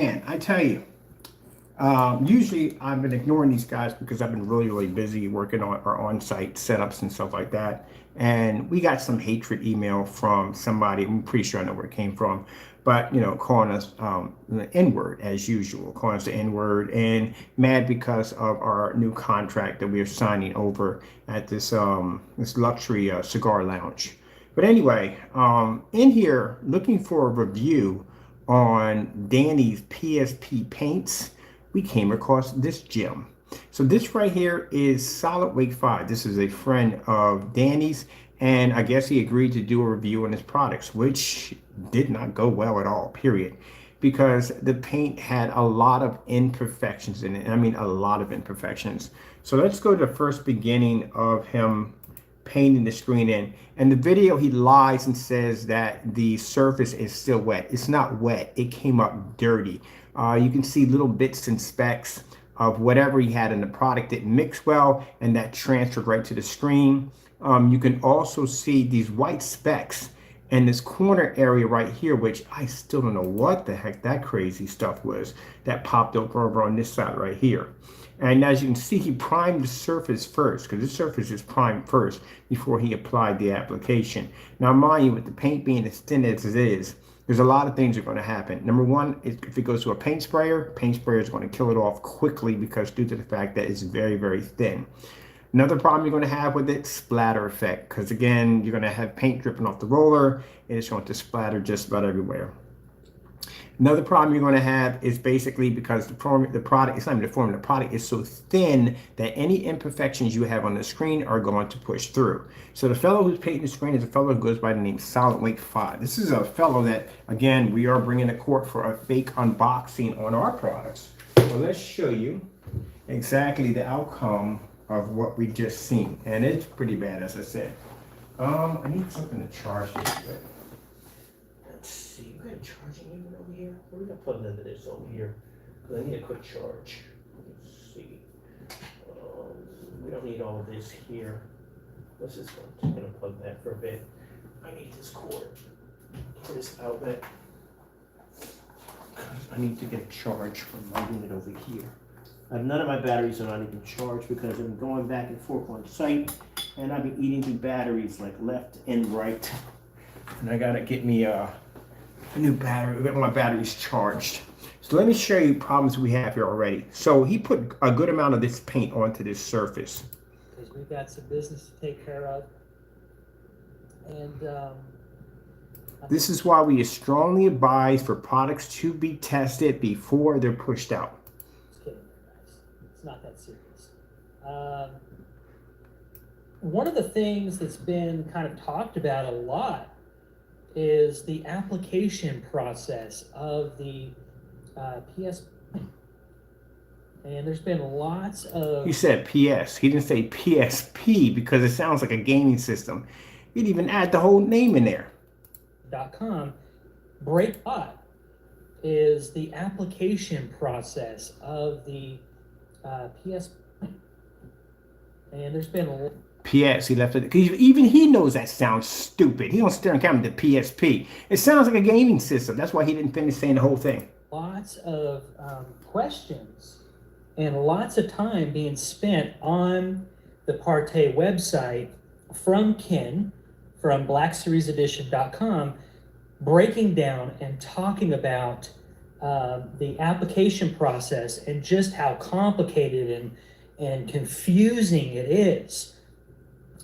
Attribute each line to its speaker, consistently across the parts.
Speaker 1: And I tell you, usually I've been ignoring these guys because I've been really busy working on our on-site setups and stuff like that. And we got some hatred email from somebody. I'm pretty sure I know where it came from, but calling us the N-word as usual, calling us the N-word, and mad because of our new contract that we are signing over at this luxury cigar lounge. But anyway, in here looking for a review on Danny's PSP paints, we came across this gem. So this right here is SILENTWAKE5. This is a friend of Danny's, and I guess he agreed to do a review on his products, which did not go well at all, period. Because the paint had a lot of imperfections in it. And I mean a lot of imperfections. So let's go to the first beginning of him painting the screen in. And the video, he lies and says that the surface is still wet. It's not wet. It came up dirty. You can see little bits and specks of whatever he had in the product that mixed well, and that transferred right to the screen. You can also see these white specks in this corner area right here, which I still don't know what the heck that crazy stuff was that popped over on this side right here. And as you can see, he primed the surface first, because the surface is primed first before he applied the application. Now, mind you, with the paint being as thin as it is, there's a lot of things that are going to happen. Number one, if it goes to a paint sprayer is going to kill it off quickly because due to the fact that it's very thin. Another problem you're going to have with it, splatter effect, because again, you're going to have paint dripping off the roller and it's going to splatter just about everywhere. Another problem you're going to have is basically because the product, it's not even the form, the product is so thin that any imperfections you have on the screen are going to push through. So the fellow who's painting the screen is a fellow who goes by the name SILENTWAKE5. This is a fellow that, again, we are bringing to court for a fake unboxing on our products. So let's show you exactly the outcome of what we just seen. And it's pretty bad, as I said. I need something to charge this with. Let's see, we got a charging even over here. We're gonna plug into this over here because I need a quick charge. Let's see. We don't need all of this here. What's this one? I'm just gonna plug that for a bit. I need this cord for this outlet. I need to get a charge from my unit over here. None of my batteries are not even charged because I'm going back and forth on site, and I've been eating through batteries like left and right. And I gotta get me a new battery, get my batteries charged. So let me show you problems we have here already. So he put a good amount of this paint onto this surface.
Speaker 2: Because we've got some business to take care of. And
Speaker 1: this is why we strongly advise for products to be tested before they're pushed out.
Speaker 2: Just kidding, guys. It's not that serious. One of the things that's been kind of talked about a lot is the application process of the PS. And there's been lots of...
Speaker 1: He said PS. He didn't say PSP because it sounds like a gaming system. He'd even add the whole name in there.
Speaker 2: .com breakbot is the application process of the PS. And there's been a
Speaker 1: PS, he left it, because even he knows that sounds stupid. He don't stare and count the PSP. It sounds like a gaming system. That's why he didn't finish saying the whole thing.
Speaker 2: Lots of questions and lots of time being spent on the Partey website from Ken, from BlackSeriesEdition.com, breaking down and talking about the application process and just how complicated and confusing it is.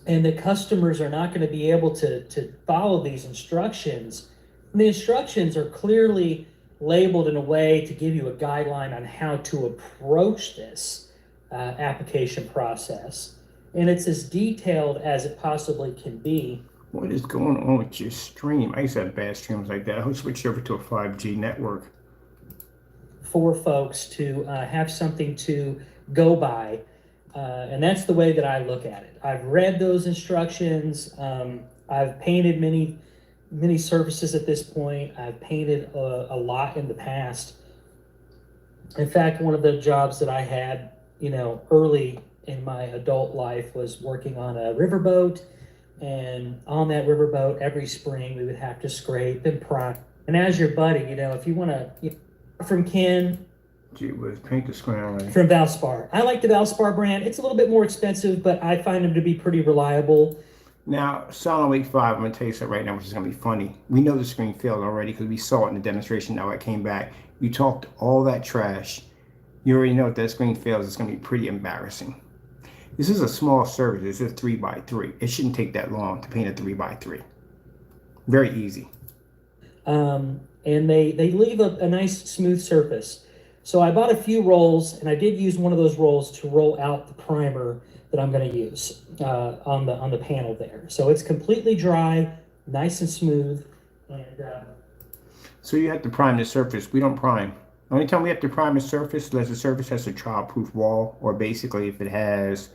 Speaker 2: And the customers are not going to be able to follow these instructions. And the instructions are clearly labeled in a way to give you a guideline on how to approach this application process. And it's as detailed as it possibly can be.
Speaker 1: What is going on with your stream? I used to have bad streams like that. I switched over to a 5G network.
Speaker 2: For folks to have something to go by. And that's the way that I look at it. I've read those instructions. I've painted many surfaces at this point. I've painted a lot in the past. In fact, one of the jobs that I had, early in my adult life was working on a riverboat. And on that riverboat, every spring we would have to scrape and prime. And as your buddy, if you want to from Ken,
Speaker 1: Gee whiz, paint the screen already.
Speaker 2: from Valspar. I like the Valspar brand. It's a little bit more expensive, but I find them to be pretty reliable.
Speaker 1: Now, SILENTWAKE5, I'm going to tell you something right now, which is going to be funny. We know the screen failed already because we saw it in the demonstration. Now it came back. We talked all that trash. You already know if that screen fails, it's going to be pretty embarrassing. This is a small surface. This is 3x3. It shouldn't take that long to paint a 3x3. Very easy.
Speaker 2: And they leave a nice smooth surface. So I bought a few rolls, and I did use one of those rolls to roll out the primer that I'm going to use on the panel there. So it's completely dry, nice and smooth. And
Speaker 1: so you have to prime the surface. We don't prime. The only time we have to prime a surface is the surface has a child-proof wall, or basically if it has,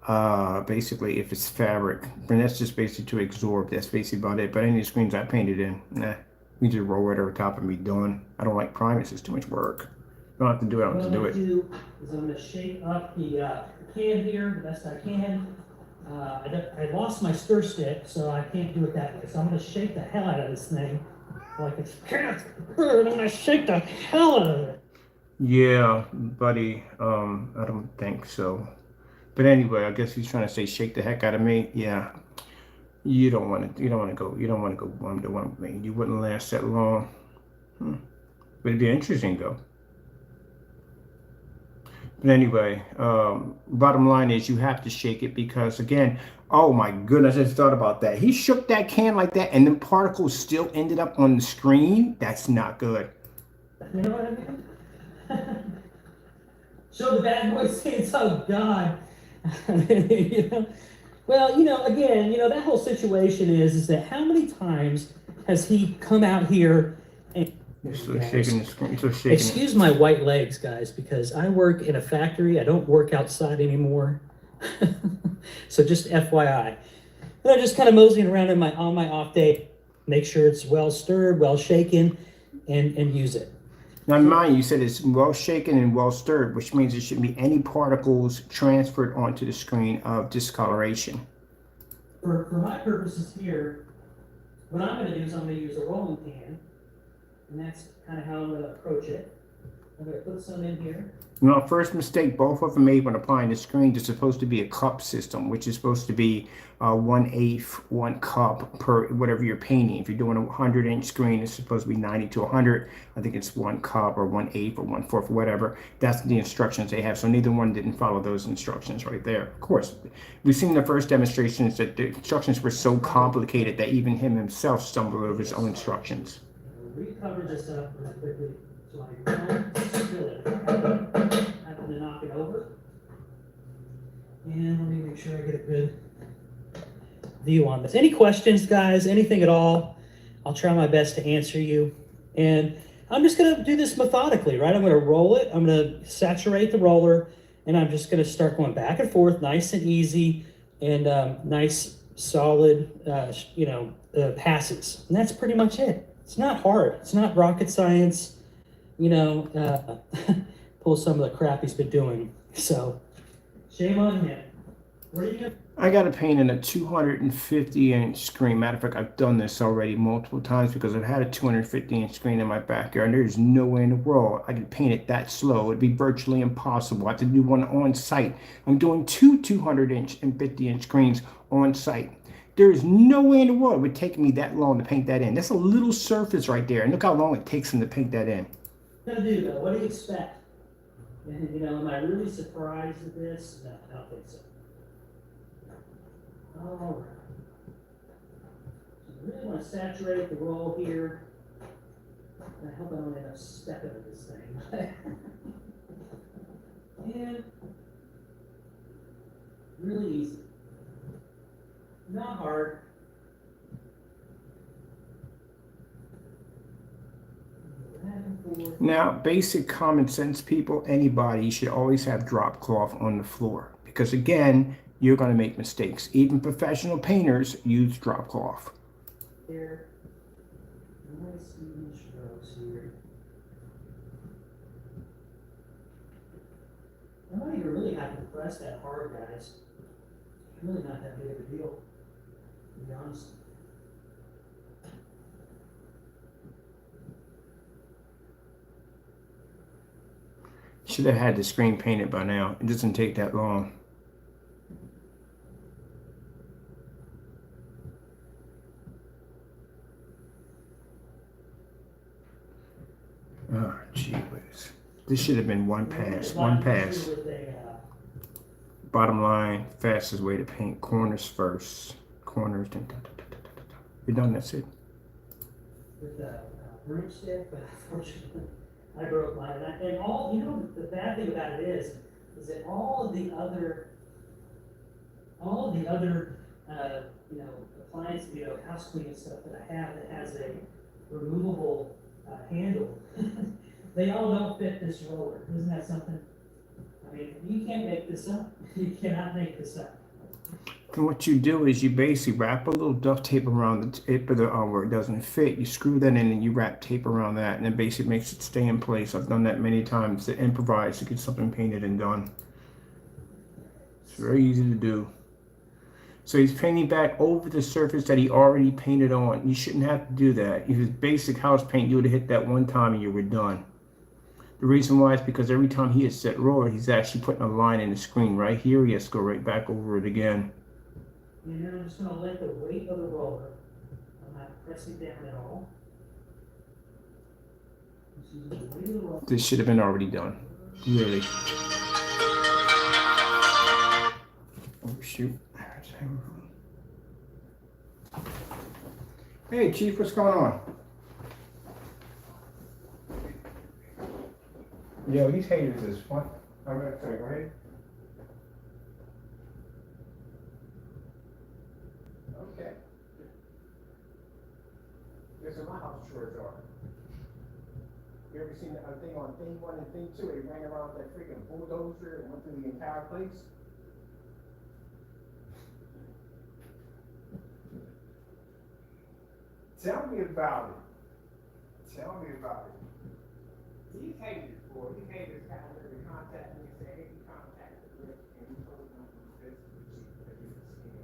Speaker 1: if it's fabric. And that's just basically to absorb. That's basically about it. But any of the screens I painted in, nah, we just roll right over top and be done. I don't like priming. It's just too much work. You don't have to do it. I don't have to do it.
Speaker 2: What I'm going to do is I'm going to shake up the can here the best I can. I lost my stir stick, so I can't do it that way. So I'm going to shake the hell out of this thing. Like it's I'm going to shake the hell out of it.
Speaker 1: Yeah, buddy. I don't think so. But anyway, I guess he's trying to say shake the heck out of me. Yeah. You don't want to go 1-to-1 with me. You wouldn't last that long. But it'd be interesting though. But anyway, bottom line is you have to shake it because again, oh my goodness, I just thought about that. He shook that can like that and then particles still ended up on the screen. That's not good.
Speaker 2: You know what I mean? Show the bad boy saying, oh God. You know? Well, again, that whole situation is that how many times has he come out here and
Speaker 1: shaking the screen.
Speaker 2: Excuse my white legs, guys, because I work in a factory. I don't work outside anymore. So just FYI. And I'm just kind of moseying around on my off day, make sure it's well stirred, well shaken, and use it.
Speaker 1: Now, mind you said it's well shaken and well stirred, which means there shouldn't be any particles transferred onto the screen of discoloration.
Speaker 2: For my purposes here, what I'm going to do is I'm going to use a rolling pin, and that's kind of how I'm going to approach it. I'm going to put some in here.
Speaker 1: First mistake both of them made when applying the screen. It's supposed to be a cup system, which is supposed to be 1/8, 1 cup per whatever you're painting. If you're doing a 100-inch screen, it's supposed to be 90 to 100. I think it's 1 cup or 1/8 or 1/4, whatever. That's the instructions they have. So neither one didn't follow those instructions right there. Of course, we've seen the first demonstrations that the instructions were so complicated that even him himself stumbled over his own instructions.
Speaker 2: Recover this up really quickly so I don't spill it. I happen to knock it over. And let me make sure I get a good view on this. Any questions, guys? Anything at all? I'll try my best to answer you. And I'm just going to do this methodically, right? I'm going to roll it. I'm going to saturate the roller, and I'm just going to start going back and forth, nice and easy, and nice, solid, passes. And that's pretty much it. It's not hard. It's not rocket science. Pull some of the crap he's been doing. So, shame on him. What are you going to...
Speaker 1: I got to paint in a 250-inch screen. Matter of fact, I've done this already multiple times because I've had a 250-inch screen in my backyard. And there's no way in the world I could paint it that slow. It'd be virtually impossible. I have to do one on site. I'm doing two 200-inch and 50-inch screens on site. There's no way in the world it would take me that long to paint that in. That's a little surface right there. And look how long it takes him to paint that in.
Speaker 2: What are you going to do, though? What do you expect? And, am I really surprised at this? No, I don't think so. All right. So I really want to saturate the roll here. I hope I don't end up stepping in this thing. And really easy. Not hard.
Speaker 1: Now, basic common sense people, anybody should always have drop cloth on the floor because again, you're going to make mistakes. Even professional painters use drop cloth.
Speaker 2: Here, nice even strokes here. I don't even really have to press that hard, guys. It's really not that big of a deal, to be honest.
Speaker 1: Should have had the screen painted by now. It doesn't take that long. Oh, gee whiz. This should have been one pass. One pass. Bottom line, fastest way to paint. Corners first. Corners. Dun, dun, dun, dun, dun, dun, dun. You're done, that's it.
Speaker 2: With a broomstick, but unfortunately, I broke mine. And all, you know, the bad thing about it is that all of the other, you know, appliance, you know, house cleaning stuff that I have that has a removable handle, they all don't fit this roller. Isn't that something? I mean, you can't make this up. You cannot make this up.
Speaker 1: And what you do is you basically wrap a little duct tape around the tip of the where it doesn't fit. You screw that in and you wrap tape around that, and it basically makes it stay in place. I've done that many times to improvise to get something painted and done. It's very easy to do. So he's painting back over the surface that he already painted on. You shouldn't have to do that. If it's basic house paint, you would have hit that one time and you were done. The reason why is because every time he hits that roller, he's actually putting a line in the screen right here. He has to go right back over it again.
Speaker 2: And then I'm just going to let the weight of the roller, I'm not pressing down at all.
Speaker 1: This should have been already done. Really. Oh, shoot. Hey, Chief, what's going on? Yo, these haters is fun. I'm gonna say, go ahead. Okay. Guess what my house chores are. You ever seen a thing on thing 1 and thing 2? They ran around with that freaking bulldozer and went through the entire place? Tell me about it. Tell me about it. These haters, boy, these haters got to contact me and say, hey, you contacted Rick and you told him this that you was scared.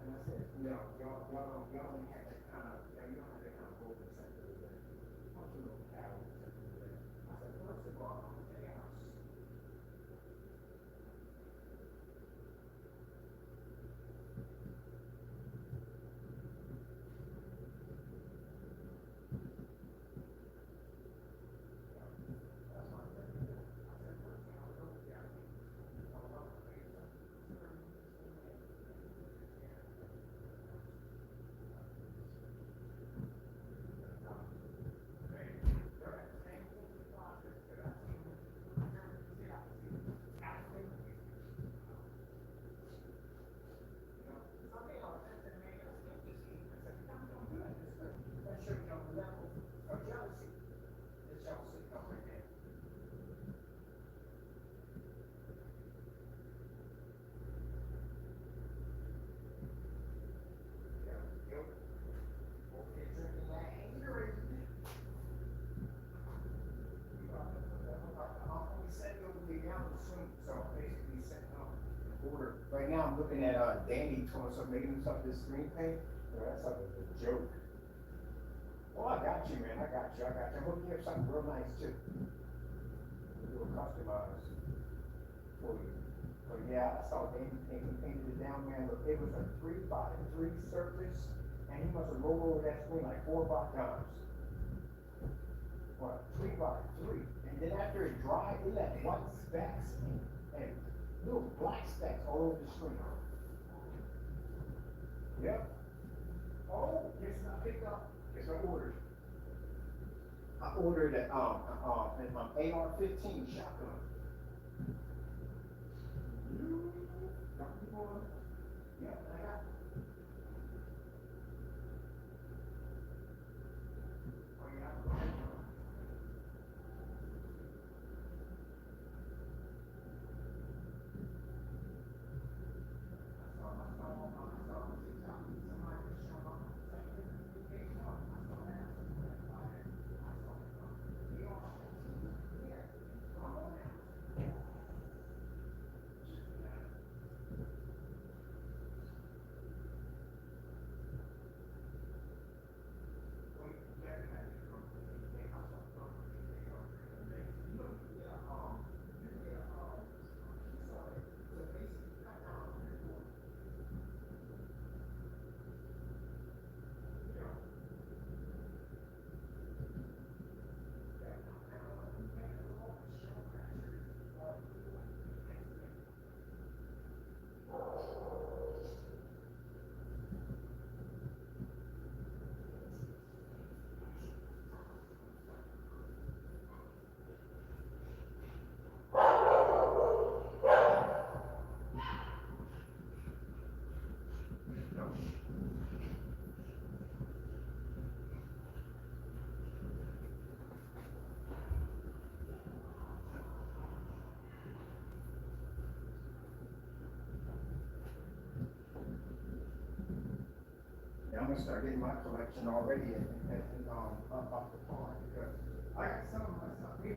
Speaker 1: And I said, no, y'all don't have that kind of, you don't have that kind of open center with that. Don't you know how open center with that? I said, first of all, I'm a house. Right now, I'm looking at Danny throwing some making stuff this screen paint. That's like a joke. Oh, I got you, man. I got you. I'm hooking up something real nice too. Do a customized for you. But yeah, I saw Danny painted it down, man. Look, it was a 3x3 surface, and he must have rolled over that screen like 4 or 5 times. What? 3x3. And then after it dried, it left white specks and little black specks all over the screen. Yep. Oh, guess what I picked up? Guess what I ordered? I ordered an AR-15 shotgun. Yeah, I got it. Oh, yeah. gonna start getting my collection already up to par because I got some of my stuff here.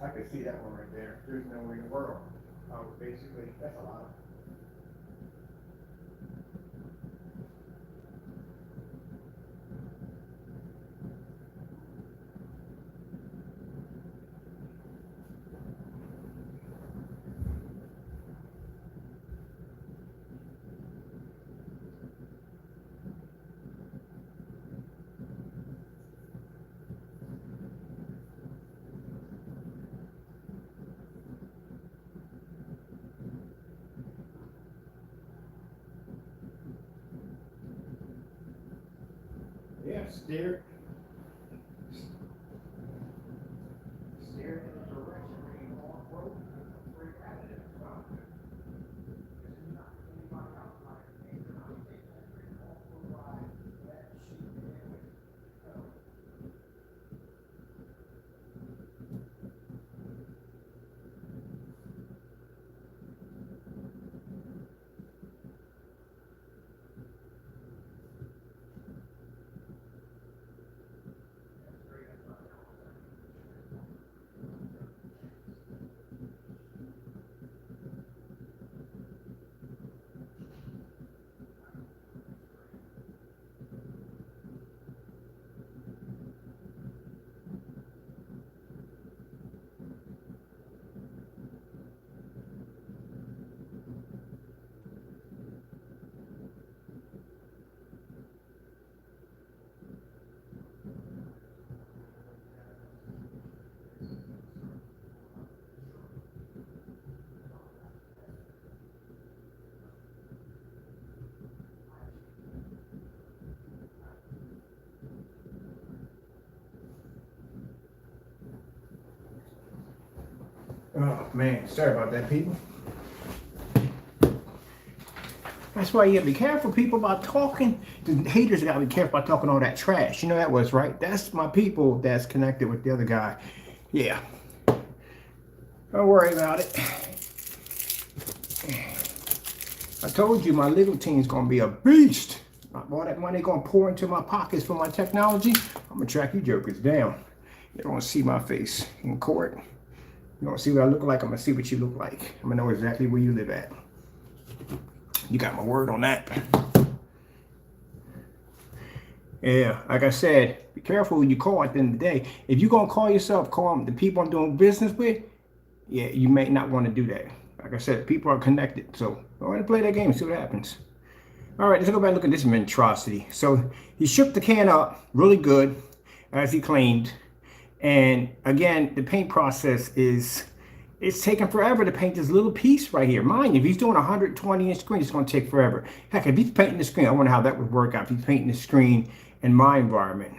Speaker 1: I could see that one right there. There's no way in the world. Basically, that's a lot. Yeah, steer in the direction where you want to go, where you're at it. Oh man, sorry about that, people. That's why you gotta be careful, people, about talking. The haters gotta be careful about talking all that trash. You know that was right. That's my people that's connected with the other guy. Yeah. Don't worry about it. I told you my legal team's gonna be a beast. All that money gonna pour into my pockets for my technology. I'm gonna track you jokers down. You don't wanna see my face in court. You don't see what I look like. I'm gonna see what you look like. I'm gonna know exactly where you live at. You got my word on that. Yeah, like I said, be careful when you call at the end of the day. If you're gonna call yourself, call them the people I'm doing business with, yeah, you may not want to do that. Like I said, people are connected. So go ahead and play that game and see what happens. All right, let's go back and look at this monstrosity. So he shook the can up really good, as he claimed. And again, the paint process it's taking forever to paint this little piece right here. Mind you, if he's doing a 120-inch screen, it's going to take forever. Heck, if he's painting the screen, I wonder how that would work out. If he's painting the screen in my environment,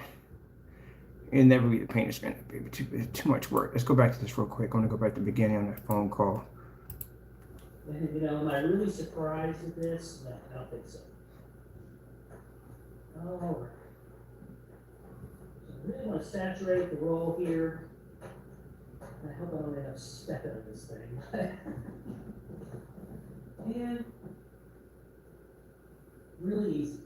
Speaker 1: it'll never be the paint the screen. It's too much work. Let's go back to this real quick. I'm going to go back to the beginning on that phone call.
Speaker 2: And, you know, am I really surprised at this? No, I don't think so. All right. So I really want to saturate the roll here. I hope I don't end up stepping on this thing. And really easy.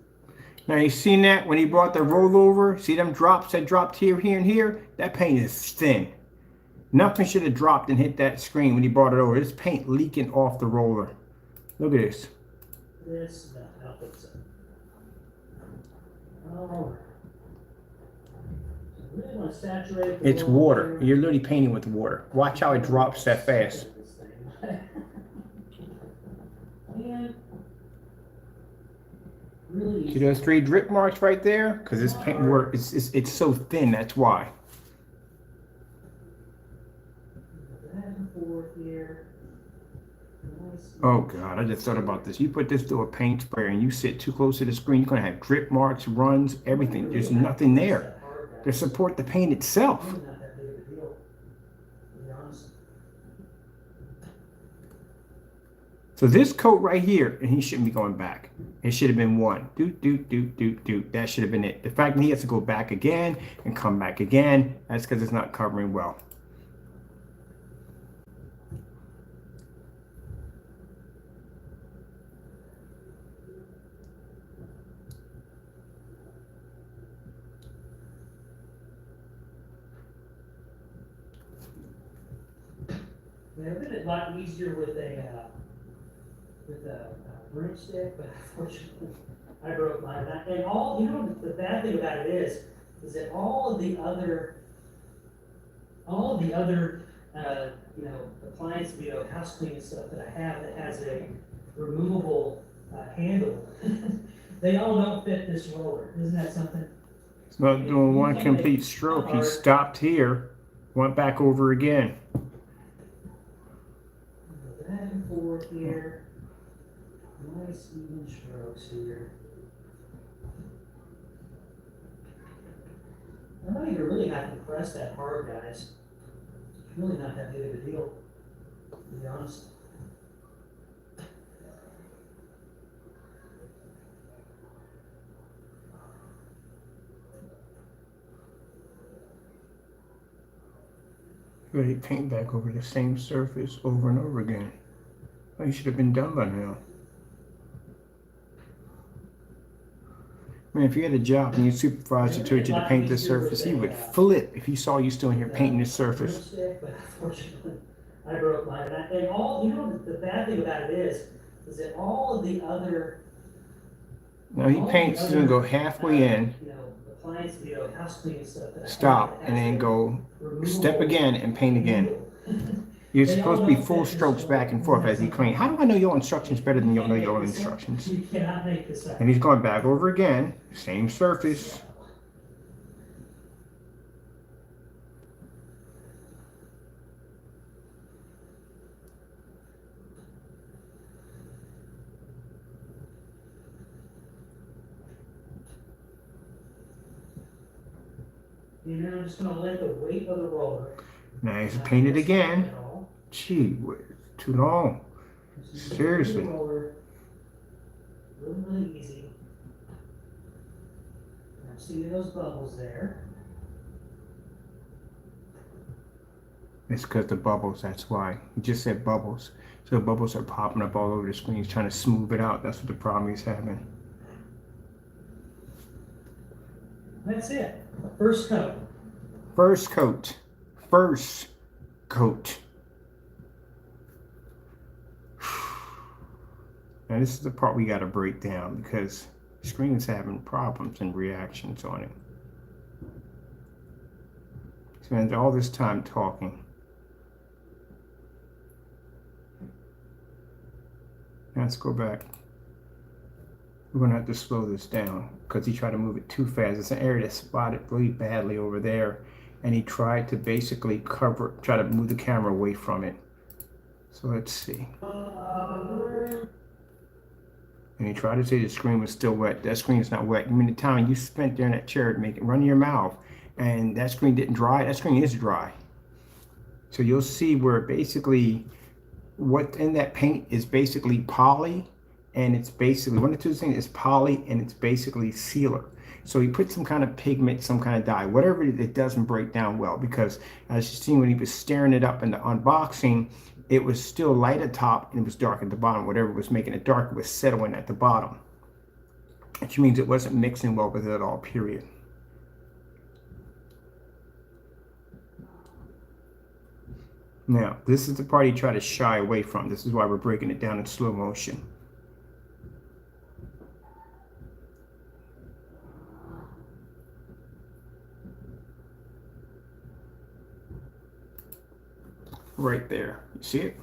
Speaker 1: Now you seen that when he brought the roll over? See them drops that dropped here, here, and here? That paint is thin. Nothing should have dropped and hit that screen when he brought it over. This paint leaking off the roller. Look at this.
Speaker 2: This, no, I don't think so. All right. So I really want to saturate the
Speaker 1: It's
Speaker 2: roll
Speaker 1: water.
Speaker 2: here.
Speaker 1: You're literally painting with water. Watch how it drops that fast.
Speaker 2: And really
Speaker 1: See
Speaker 2: easy.
Speaker 1: those 3 drip marks right there? Because this paint water, it's so thin, that's why.
Speaker 2: Back and forth here. Nice.
Speaker 1: Oh God, I just thought about this. You put this through a paint sprayer and you sit too close to the screen, you're gonna have drip marks, runs, everything. There's nothing there to support the paint itself.
Speaker 2: Really not that big of a deal, to be honest.
Speaker 1: So this coat right here, and he shouldn't be going back. It should have been one. That should have been it. The fact that he has to go back again and come back again, that's because it's not covering well.
Speaker 2: Yeah, it's been a lot easier with a broomstick, but unfortunately, I broke mine. And all, you know, the bad thing about it is that all of the other, you know, appliance, you know, house cleaning stuff that I have that has a removable handle, they all don't fit this roller. Isn't that something?
Speaker 1: It's not doing one complete stroke. He stopped here, went back over again.
Speaker 2: Back and forth here. Nice even strokes here. I don't even really have to press that hard, guys. It's really not that big of a deal, to be honest.
Speaker 1: Really paint back over the same surface over and over again. Well, you should have been done by now. Man, if you had a job and your supervisor told you to paint this surface, he would flip if he saw you still in here painting this surface.
Speaker 2: But unfortunately, I broke mine. And all, you know, the bad thing about it is that all of the other.
Speaker 1: Now he paints, he's gonna go halfway in,
Speaker 2: You know, appliance, you know, house cleaning stuff that I have
Speaker 1: stop,
Speaker 2: that
Speaker 1: and
Speaker 2: has
Speaker 1: then
Speaker 2: a
Speaker 1: go
Speaker 2: removable
Speaker 1: step again and paint again.
Speaker 2: handle.
Speaker 1: You're supposed to be full strokes back and forth as he cleans. How do I know your instructions better than you know your own instructions?
Speaker 2: You cannot make this up.
Speaker 1: And he's going back over again, same surface.
Speaker 2: And then I'm just gonna let the weight of the roller.
Speaker 1: Now he's painted again. Gee, too long. Seriously.
Speaker 2: Really, really easy. Now see those bubbles there?
Speaker 1: It's because the bubbles, that's why. You just said bubbles. So the bubbles are popping up all over the screen. He's trying to smooth it out. That's what the problem he's having.
Speaker 2: That's it. First coat.
Speaker 1: First coat. First coat. Now this is the part we got to break down because the screen is having problems and reactions on it. Spends all this time talking. Now let's go back. We're going to have to slow this down because he tried to move it too fast. It's an area that's spotted really badly over there. And he tried to basically try to move the camera away from it. So let's see. And he tried to say the screen was still wet. That screen is not wet. I mean, the time you spent there in that chair to make it run your mouth and that screen didn't dry, that screen is dry. So you'll see where basically what in that paint is basically poly, and it's basically one of the two things is poly and it's basically sealer. So he put some kind of pigment, some kind of dye, whatever it doesn't break down well, because as you see when he was stirring it up in the unboxing, it was still light at top and it was dark at the bottom. Whatever was making it dark was settling at the bottom, which means it wasn't mixing well with it at all, period. Now, this is the part he tried to shy away from. This is why we're breaking it down in slow motion. Right there. You see it?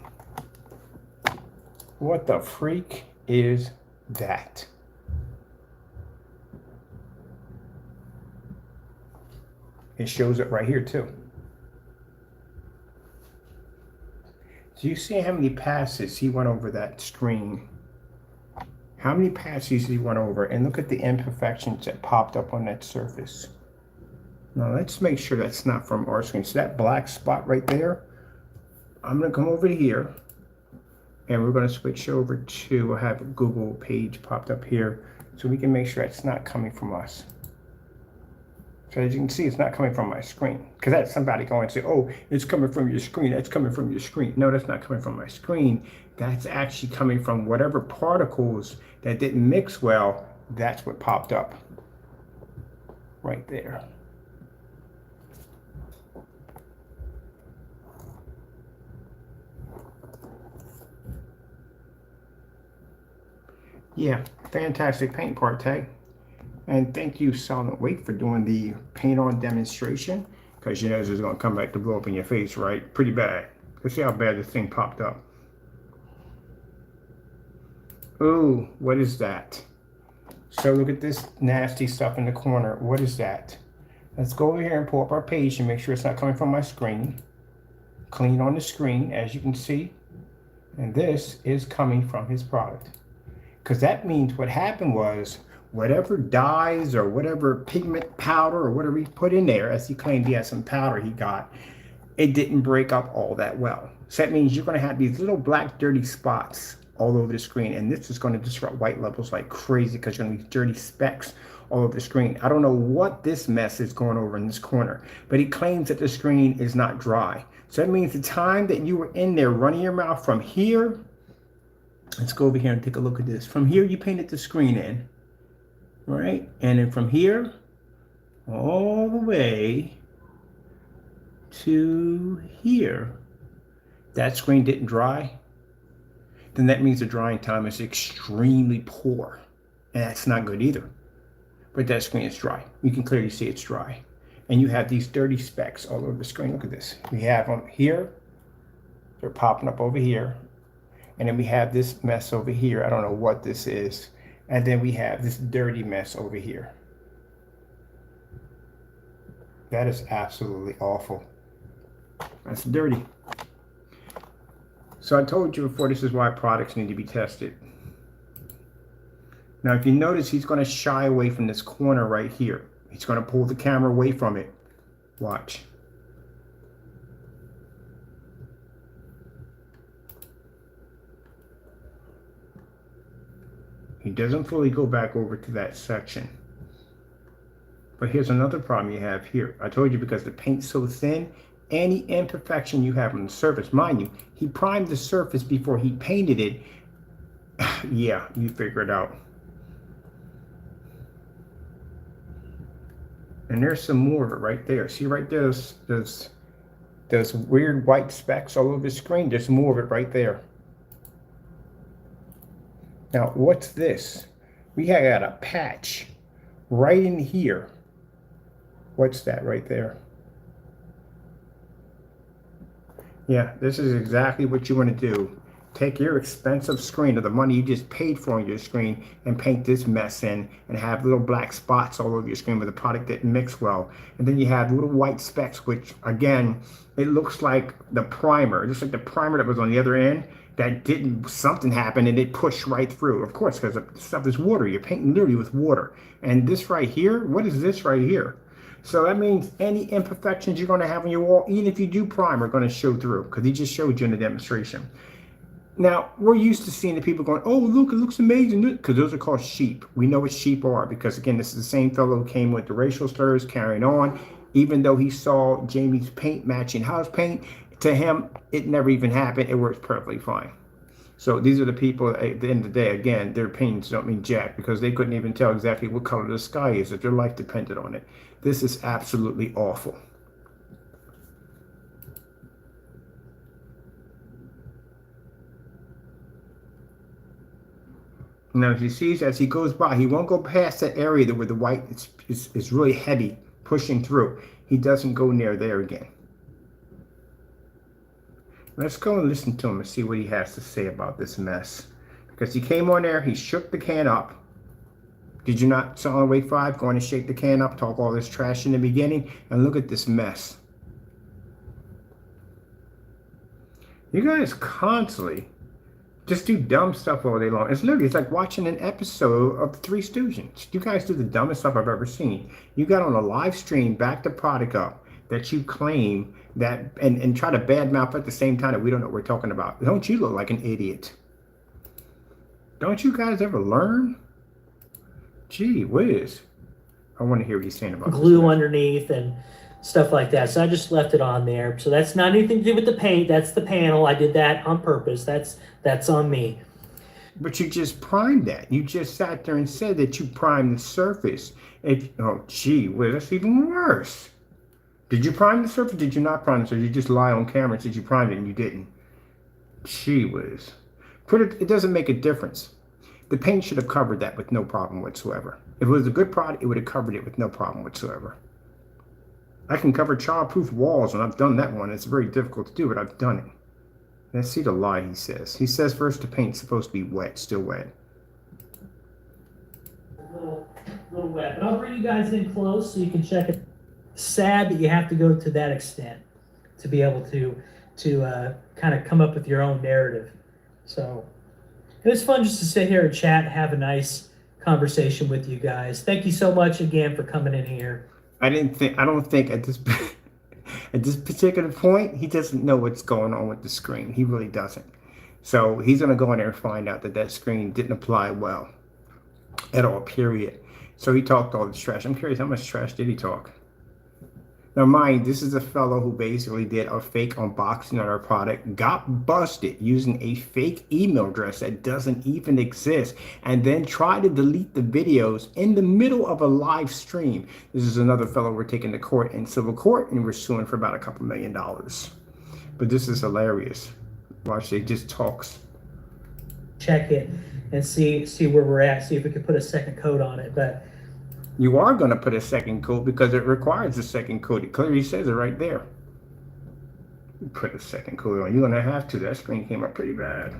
Speaker 1: What the freak is that? It shows it right here too. Do you see how many passes he went over that screen? How many passes he went over? And look at the imperfections that popped up on that surface. Now let's make sure that's not from our screen. So that black spot right there, I'm gonna come over here and we're gonna switch over to, I have a Google page popped up here so we can make sure that's not coming from us. So as you can see, it's not coming from my screen, because that's somebody going to say, oh, it's coming from your screen, that's coming from your screen. No, that's not coming from my screen. That's actually coming from whatever particles that didn't mix well. That's what popped up right there. Yeah, fantastic paint partay. And thank you, SILENTWAKE, for doing the paint on demonstration, because you know this is going to come back to blow up in your face, right? Pretty bad. Let's see how bad this thing popped up. Ooh, what is that? So look at this nasty stuff in the corner. What is that? Let's go over here and pull up our page and make sure it's not coming from my screen. Clean on the screen, as you can see. And this is coming from his product. Because that means what happened was, whatever dyes or whatever pigment powder or whatever he put in there, as he claimed he had some powder he got, it didn't break up all that well. So that means you're going to have these little black dirty spots all over the screen, and this is going to disrupt white levels like crazy because you're going to be dirty specks all over the screen. I don't know what this mess is going over in this corner, but he claims that the screen is not dry. So that means the time that you were in there running your mouth from here, let's go over here and take a look at this. From here, you painted the screen in. Right, and then from here all the way to here, that screen didn't dry, then that means the drying time is extremely poor, and that's not good either. But that screen is dry. You can clearly see it's dry, and you have these dirty specks all over the screen. Look at this. We have them here, they're popping up over here, and then we have this mess over here. I don't know what this is. And then we have this dirty mess over here. That is absolutely awful. That's dirty. So I told you before, this is why products need to be tested. Now, if you notice, he's going to shy away from this corner right here. He's going to pull the camera away from it. Watch. He doesn't fully go back over to that section. But here's another problem you have here. I told you because the paint's so thin, any imperfection you have on the surface, mind you, he primed the surface before he painted it. Yeah, you figure it out. And there's some more of it right there. See right there, those weird white specks all over the screen. There's more of it right there. Now, what's this? We got a patch right in here. What's that right there? Yeah, this is exactly what you want to do. Take your expensive screen, or the money you just paid for on your screen, and paint this mess in and have little black spots all over your screen where the product didn't mix well. And then you have little white specks, which again, it looks like the primer, just like the primer that was on the other end, that didn't, something happened and it pushed right through. Of course, because the stuff is water. You're painting literally with water. And this right here, what is this right here? So that means any imperfections you're going to have on your wall, even if you do prime, are going to show through, because he just showed you in the demonstration. Now, we're used to seeing the people going, oh, look, it looks amazing, because those are called sheep. We know what sheep are, because, again, this is the same fellow who came with the racial slurs, carrying on. Even though he saw Jamie's paint matching house paint, to him, it never even happened. It works perfectly fine. So these are the people, at the end of the day, again, their opinions don't mean jack, because they couldn't even tell exactly what color the sky is if their life depended on it. This is absolutely awful. Now, as he sees, as he goes by, he won't go past that area where the white is really heavy, pushing through. He doesn't go near there again. Let's go and listen to him and see what he has to say about this mess. Because he came on there, he shook the can up. Did you not, SILENTWAKE5, going to shake the can up, talk all this trash in the beginning, and look at this mess. You guys constantly just do dumb stuff all day long. It's like watching an episode of The Three Stooges. You guys do the dumbest stuff I've ever seen. You got on a live stream, back the product up that you claim that, and try to badmouth at the same time that we don't know what we're talking about. Don't you look like an idiot? Don't you guys ever learn? Gee whiz. I want to hear what he's saying about
Speaker 2: glue underneath and stuff like that. So I just left it on there. So that's not anything to do with the paint. That's the panel. I did that on purpose. That's on me.
Speaker 1: But you just primed that. You just sat there and said that you primed the surface. Oh, gee whiz, that's even worse. Did you prime the surface? Did you not prime the surface? You just lie on camera and said you primed it and you didn't. Gee whiz. It doesn't make a difference. The paint should have covered that with no problem whatsoever. If it was a good product, it would have covered it with no problem whatsoever. I can cover childproof walls, and I've done that one. It's very difficult to do, but I've done it. Let's see the lie he says. He says first the paint's supposed to be wet, still wet.
Speaker 2: A little wet, but I'll bring you guys in close so you can check it. Sad that you have to go to that extent to be able to kind of come up with your own narrative. So it was fun just to sit here and chat and have a nice conversation with you guys. Thank you so much again for coming in here.
Speaker 1: I don't think at this at this particular point, he doesn't know what's going on with the screen. He really doesn't. So he's going to go in there and find out that screen didn't apply well at all, period. So he talked all this trash. I'm curious, how much trash did he talk? Now, mind, this is a fellow who basically did a fake unboxing on our product, got busted using a fake email address that doesn't even exist, and then tried to delete the videos in the middle of a live stream. This is another fellow we're taking to court in civil court, and we're suing for about a couple $1 million. But this is hilarious. Watch, it just talks.
Speaker 2: Check it and see where we're at, see if we can put a second coat on it. But
Speaker 1: you are going to put a second coat because it requires a second coat. It clearly says it right there. Put a second coat on. You're going to have to. That screen came up pretty bad.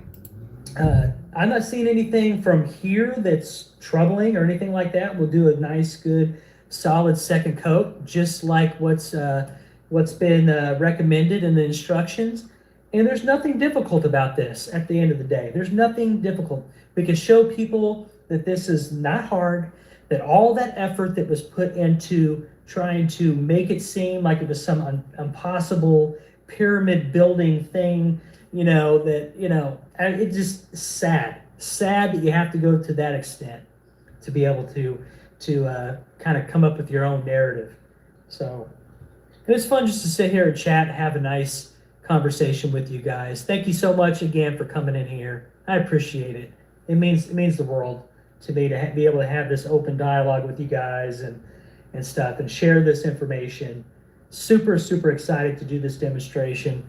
Speaker 2: I'm not seeing anything from here that's troubling or anything like that. We'll do a nice, good, solid second coat, just like what's been recommended in the instructions. And there's nothing difficult about this at the end of the day. There's nothing difficult. We can show people that this is not hard, that all that effort that was put into trying to make it seem like it was some impossible pyramid building thing, it's just sad. sad that you have to go to that extent to be able to kind of come up with your own narrative. So it was fun just to sit here and chat and have a nice conversation with you guys. Thank you so much again for coming in here. I appreciate it. It means the world to me to be able to have this open dialogue with you guys and stuff and share this information. Super, super excited to do this demonstration.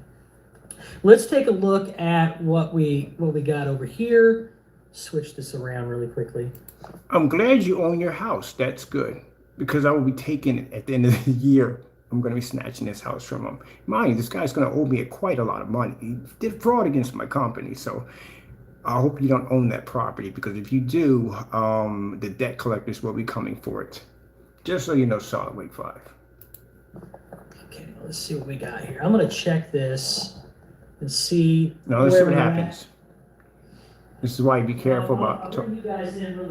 Speaker 2: Let's take a look at what we got over here. Switch this around really quickly.
Speaker 1: I'm glad you own your house. That's good, because I will be taking it at the end of the year. I'm going to be snatching this house from him. Mind you, this guy's going to owe me quite a lot of money. He did fraud against my company, so I hope you don't own that property, because if you do, the debt collectors will be coming for it. Just so you know, SILENTWAKE5.
Speaker 2: Okay, let's see what we got here. I'm going to check this and see.
Speaker 1: Now let's see what happens. This is why you be careful about.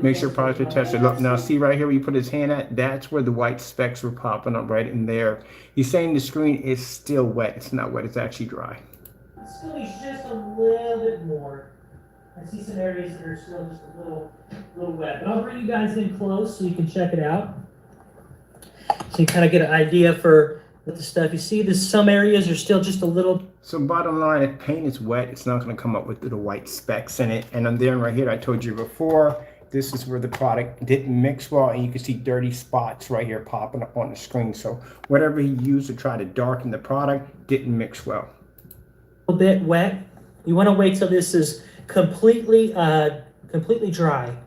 Speaker 1: Make sure products are tested. Look, now see right here where you put his hand at? That's where the white specks were popping up right in there. He's saying the screen is still wet. It's not wet. It's actually dry.
Speaker 2: It's still just a little bit more. I see some areas that are still just a little wet. But I'll bring you guys in close so you can check it out. So you kind of get an idea for what the stuff. You see this, some areas are still just a little.
Speaker 1: So bottom line, if paint is wet, it's not going to come up with the white specks in it. And I'm there right here, I told you before, this is where the product didn't mix well, and you can see dirty spots right here popping up on the screen. So whatever he used to try to darken the product didn't mix well.
Speaker 2: A little bit wet. You want to wait till this is completely dry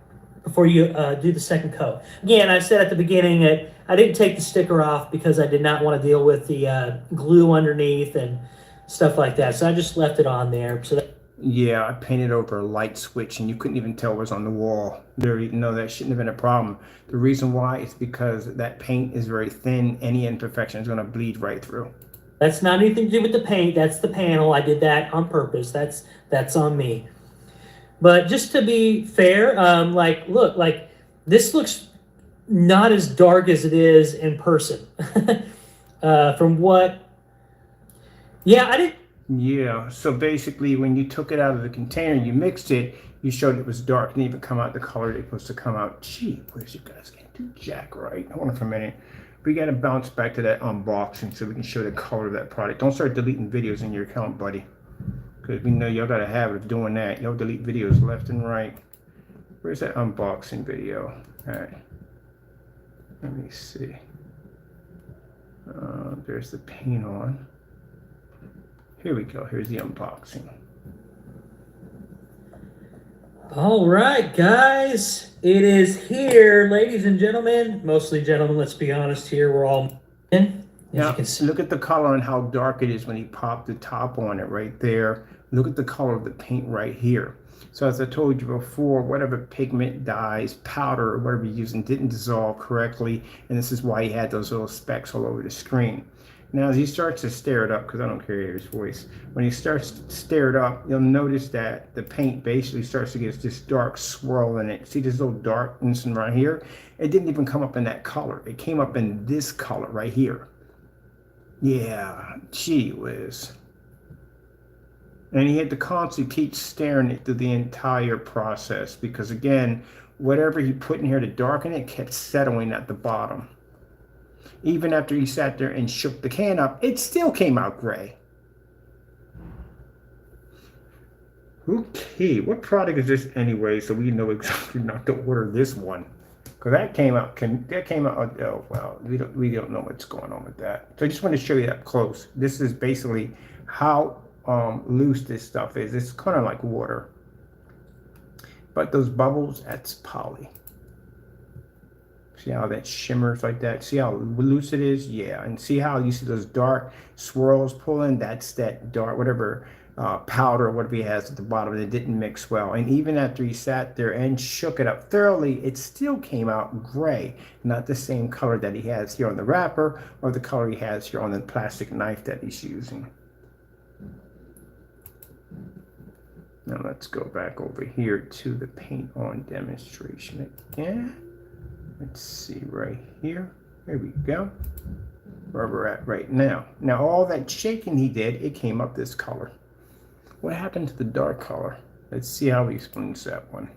Speaker 2: before you do the second coat. Again, I said at the beginning that I didn't take the sticker off because I did not want to deal with the glue underneath and stuff like that. So I just left it on there. So that,
Speaker 1: yeah, I painted over a light switch and you couldn't even tell it was on the wall. No, that shouldn't have been a problem. The reason why is because that paint is very thin. Any imperfection is going to bleed right through.
Speaker 2: That's not anything to do with the paint. That's the panel. I did that on purpose. That's on me. But just to be fair, like, look, like this looks not as dark as it is in person. From what, yeah, I didn't.
Speaker 1: Yeah, so basically when you took it out of the container, you mixed it, you showed it was dark, didn't even come out the color it's supposed to come out. Gee, where's you guys can't do jack right? Hold on for a minute. We got to bounce back to that unboxing so we can show the color of that product. Don't start deleting videos in your account, buddy. Because we know y'all got a habit of doing that. Y'all delete videos left and right. Where's that unboxing video? All right. Let me see. There's the paint on. Here we go. Here's the unboxing.
Speaker 2: All right, guys. It is here, ladies and gentlemen. Mostly gentlemen, let's be honest here. We're all in.
Speaker 1: Now, look at the color and how dark it is when he popped the top on it right there. Look at the color of the paint right here. So as I told you before, whatever pigment, dyes, powder, or whatever you're using didn't dissolve correctly. And this is why he had those little specks all over the screen. Now, as he starts to stir it up, because I don't care to hear his voice, when he starts to stir it up, you'll notice that the paint basically starts to get this dark swirl in it. See this little darkness right here? It didn't even come up in that color. It came up in this color right here. Yeah, gee whiz. And he had to constantly keep staring it through the entire process because, again, whatever he put in here to darken it kept settling at the bottom. Even after he sat there and shook the can up, it still came out gray. Okay, what product is this anyway, so we know exactly not to order this one? Because that came out, oh, well, we don't know what's going on with that. So I just want to show you up close. This is basically how loose this stuff is. It's kind of like water. But those bubbles, that's poly. See how that shimmers like that? See how loose it is? Yeah, and see how you see those dark swirls pulling? That's that dark, whatever powder or whatever he has at the bottom. It didn't mix well. And even after he sat there and shook it up thoroughly, it still came out gray. Not the same color that he has here on the wrapper or the color he has here on the plastic knife that he's using. Now let's go back over here to the paint on demonstration again. Let's see right here. There we go. Where we're at right now. Now all that shaking he did, it came up this color. What happened to the dark color? Let's see how he explains that one.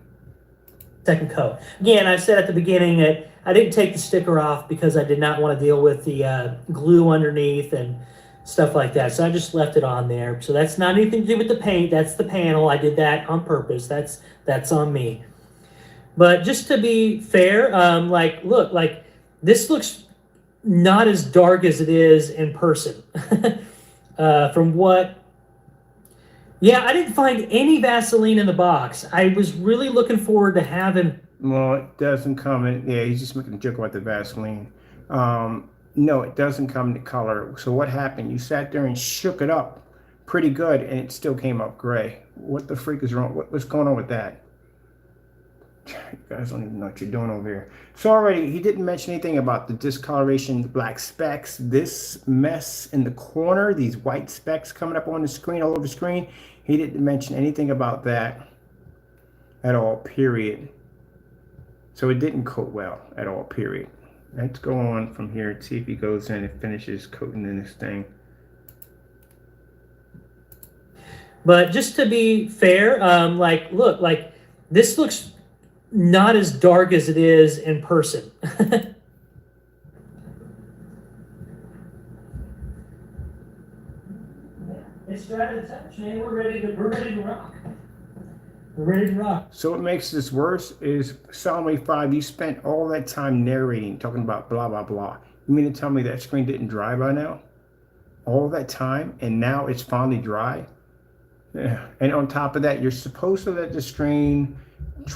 Speaker 2: Second coat. Again, I said at the beginning that I didn't take the sticker off because I did not want to deal with the glue underneath and stuff like that. So I just left it on there. So that's not anything to do with the paint. That's the panel. I did that on purpose. That's on me. But just to be fair, like, look, like this looks not as dark as it is in person. From what, yeah, I didn't find any Vaseline in the box. I was really looking forward to having.
Speaker 1: Well, it doesn't come in. Yeah, he's just making a joke about the Vaseline. No, it doesn't come in the color. So what happened? You sat there and shook it up pretty good, and it still came up gray. What the freak is wrong? What's going on with that? You guys don't even know what you're doing over here. So already, he didn't mention anything about the discoloration, the black specks, this mess in the corner, these white specks coming up on the screen, all over the screen. He didn't mention anything about that at all, period. So it didn't coat well at all, period. Let's go on from here and see if he goes in and finishes coating in this thing.
Speaker 2: But just to be fair, like, look, like this looks not as dark as it is in person. It's dry to the touch, man. We're ready to rock. We're ready to rock.
Speaker 1: So what makes this worse is SILENTWAKE5, you spent all that time narrating, talking about blah, blah, blah. You mean to tell me that screen didn't dry by now? All that time, and now it's finally dry? Yeah. And on top of that, you're supposed to let the screen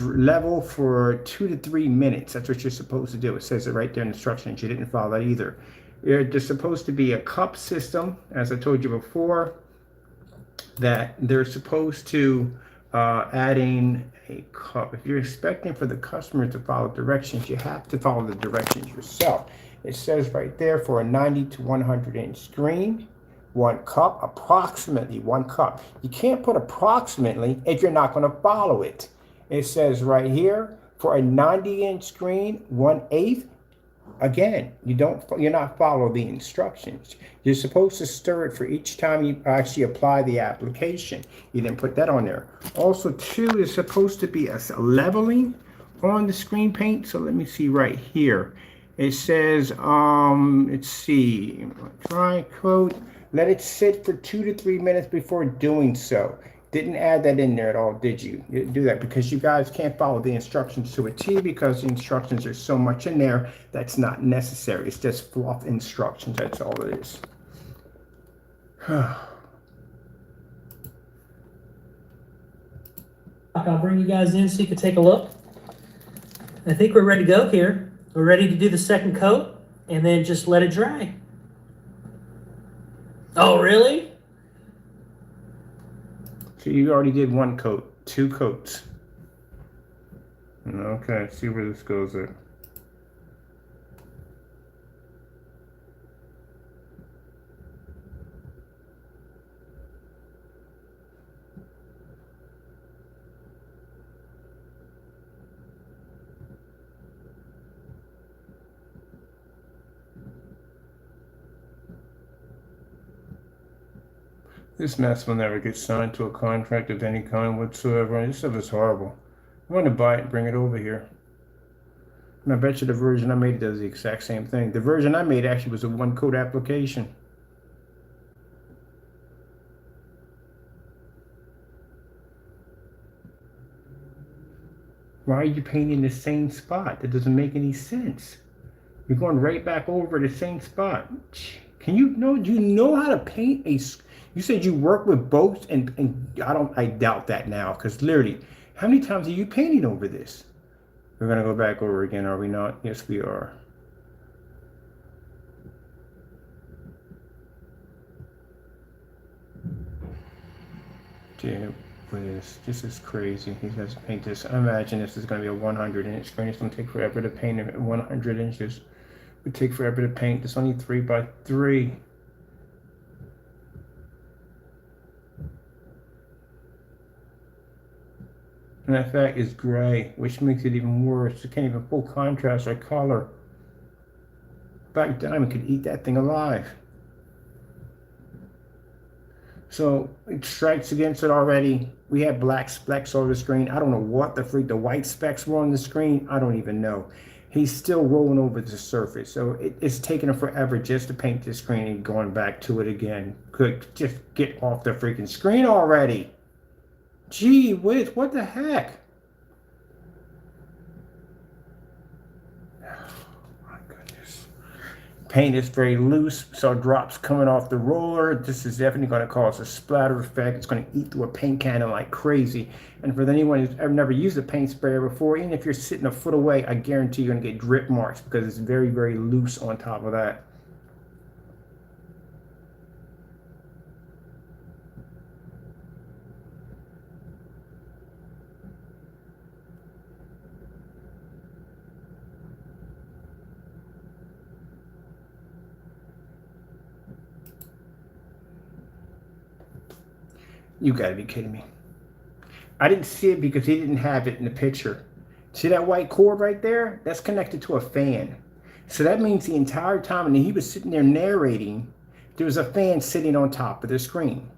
Speaker 1: level for 2 to 3 minutes. That's what you're supposed to do. It says it right there in the instructions. You didn't follow that either. There's supposed to be a cup system, as I told you before, that they're supposed to adding a cup. If you're expecting for the customer to follow directions, you have to follow the directions yourself. It says right there, for a 90 to 100 inch screen, 1 cup, approximately 1 cup. You can't put approximately if you're not going to follow it. It says right here, for a 90 inch screen, 1/8. Again, you're not following the instructions. You're supposed to stir it for each time you actually apply the application. You didn't put that on there. Also, too, there's supposed to be a leveling on the screen paint. So let me see right here. It says, let's see, dry coat. Let it sit for 2 to 3 minutes before doing so. Didn't add that in there at all, did you? You didn't do that because you guys can't follow the instructions to a T, because the instructions are so much in there that's not necessary. It's just fluff instructions. That's all it is.
Speaker 2: I'll bring you guys in so you can take a look. I think we're ready to go here. We're ready to do the second coat and then just let it dry. Oh, really?
Speaker 1: So you already did 1 coat, 2 coats. Okay, let's see where this goes at. This mess will never get signed to a contract of any kind whatsoever. This stuff is horrible. I want to buy it and bring it over here. And I bet you the version I made does the exact same thing. The version I made actually was a 1 coat application. Why are you painting the same spot? That doesn't make any sense. You're going right back over the same spot. Do you know how to paint a... You said you work with boats, and I doubt that now, because literally, how many times are you painting over this? We're going to go back over again, are we not? Yes, we are. Dude, this is crazy. He has to paint this. I imagine this is going to be a 100 inch screen. It's going to take forever to paint it at 100 inches. It would take forever to paint. It's only 3 by 3. And that fact is gray, which makes it even worse. It can't even full contrast or color. Black Diamond could eat that thing alive. So it strikes against it already. We had black specks over the screen. I don't know what the freak the white specks were on the screen. I don't even know. He's still rolling over the surface. So it's taking him forever just to paint the screen and going back to it again. Could just get off the freaking screen already. Gee whiz, what the heck? Paint is very loose, so drops coming off the roller. This is definitely going to cause a splatter effect. It's going to eat through a paint cannon like crazy. And for anyone who's ever never used a paint sprayer before, even if you're sitting a foot away, I guarantee you're going to get drip marks because it's very, very loose on top of that. You gotta be kidding me. I didn't see it because he didn't have it in the picture. See that white cord right there? That's connected to a fan. So that means the entire time when he was sitting there narrating, there was a fan sitting on top of the screen.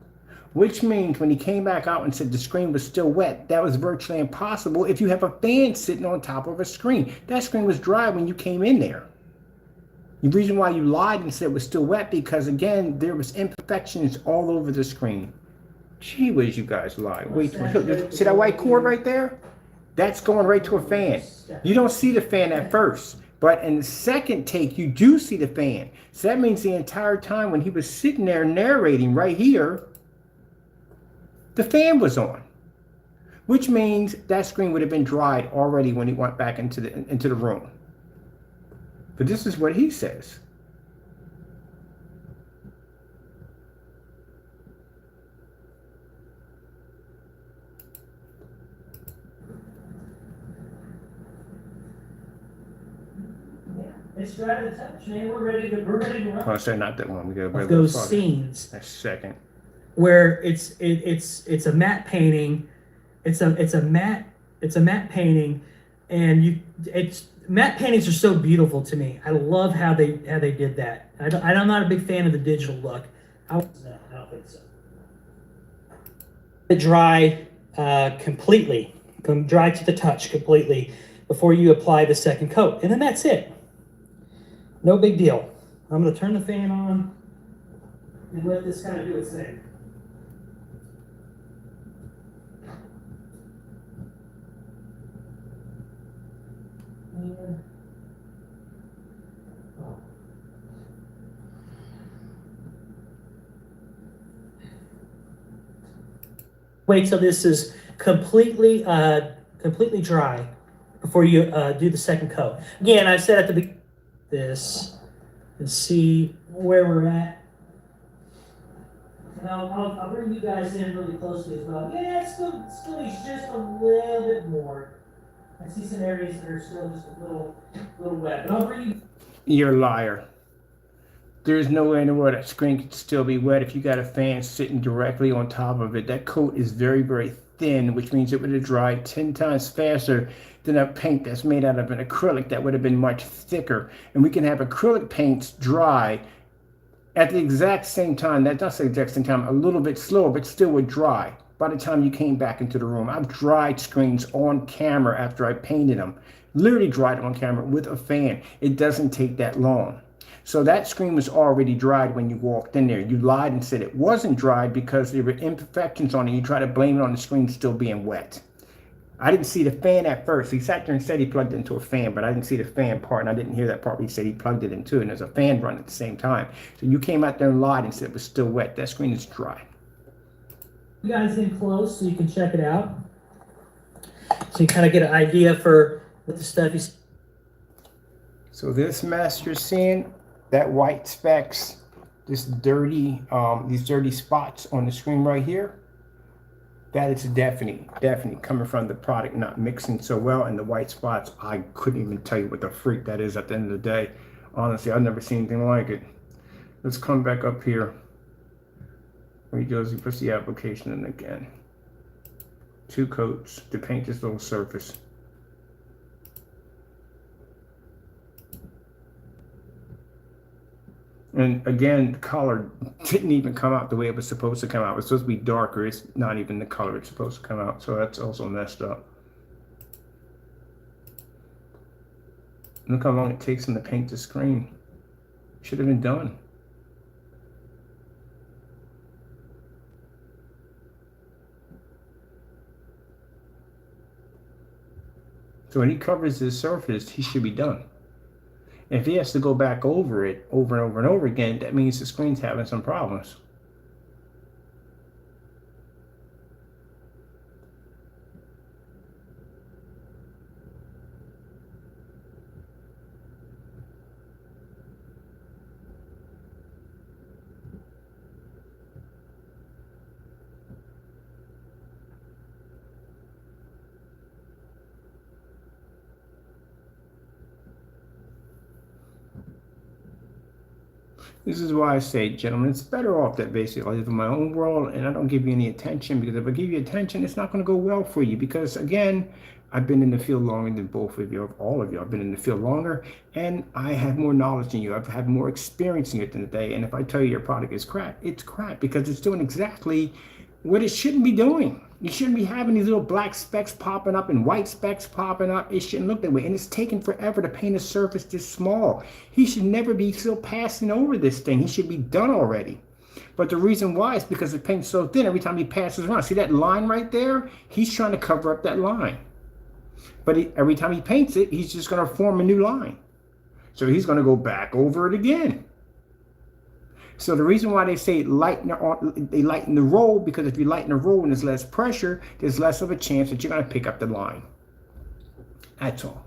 Speaker 1: Which means when he came back out and said the screen was still wet, that was virtually impossible if you have a fan sitting on top of a screen. That screen was dry when you came in there. The reason why you lied and said it was still wet because, again, there was imperfections all over the screen. Gee whiz, you guys lie. Wait, see that white cord right there? That's going right to a fan. You don't see the fan at first, but in the second take, you do see the fan. So that means the entire time when he was sitting there narrating right here, the fan was on. Which means that screen would have been dried already when he went back into the room. But this is what he says.
Speaker 2: It's dry to touch, man. We're ready to run.
Speaker 1: Oh, sorry, not that one. We got
Speaker 2: those scenes.
Speaker 1: That's second.
Speaker 2: Where it's a matte painting. It's a matte painting, and matte paintings are so beautiful to me. I love how they did that. I'm not a big fan of the digital look. I don't think so. Dry completely, dry to the touch completely before you apply the second coat, and then that's it. No big deal. I'm going to turn the fan on and let this kind of do its thing. Wait till this is completely dry before you do the second coat. Again, I said at the beginning this and see where we're at. And I'll bring you guys in really closely as well. Yeah, it's still needs just a little bit more. I see some areas that are still just a little wet. But I'll bring you.
Speaker 1: You're a liar. There's no way in the world that screen could still be wet if you got a fan sitting directly on top of it. That coat is very, very thin, which means it would have dried 10 times faster than a paint that's made out of an acrylic that would have been much thicker. And we can have acrylic paints dry at the exact same time, that's not the exact same time, a little bit slower, but still would dry by the time you came back into the room. I've dried screens on camera after I painted them. Literally dried them on camera with a fan. It doesn't take that long. So that screen was already dried when you walked in there. You lied and said it wasn't dried because there were imperfections on it. You try to blame it on the screen still being wet. I didn't see the fan at first. He sat there and said he plugged it into a fan, but I didn't see the fan part, and I didn't hear that part where he said he plugged it into, and there's a fan running at the same time. So you came out there and lied and said it was still wet. That screen is dry.
Speaker 2: You guys in close so you can check it out. So you kind of get an idea for what the stuff is.
Speaker 1: So this mess you're seeing, that white specks, this dirty, these dirty spots on the screen right here, that is definitely coming from the product not mixing so well. And the white spots, I couldn't even tell you what the freak that is at the end of the day. Honestly, I've never seen anything like it. Let's come back up here. Where he goes, he puts the application in again. 2 coats to paint this little surface. And again, the color didn't even come out the way it was supposed to come out. It's supposed to be darker. It's not even the color it's supposed to come out. So that's also messed up. Look how long it takes them to paint the screen. Should have been done. So when he covers his surface, he should be done. If he has to go back over it over and over and over again, that means the screen's having some problems. This is why I say, gentlemen, it's better off that basically I live in my own world and I don't give you any attention, because if I give you attention, it's not going to go well for you. Because again, I've been in the field longer than both of you, all of you. I've been in the field longer and I have more knowledge than you. I've had more experience in it than today. And if I tell you your product is crap, it's crap because it's doing exactly what it shouldn't be doing. You shouldn't be having these little black specks popping up and white specks popping up. It shouldn't look that way. And it's taking forever to paint a surface this small. He should never be still passing over this thing. He should be done already. But the reason why is because the paint's so thin every time he passes around. See that line right there? He's trying to cover up that line. But every time he paints it, he's just going to form a new line. So he's going to go back over it again. So the reason why they say they lighten the roll, because if you lighten the roll and there's less pressure, there's less of a chance that you're going to pick up the line. That's all.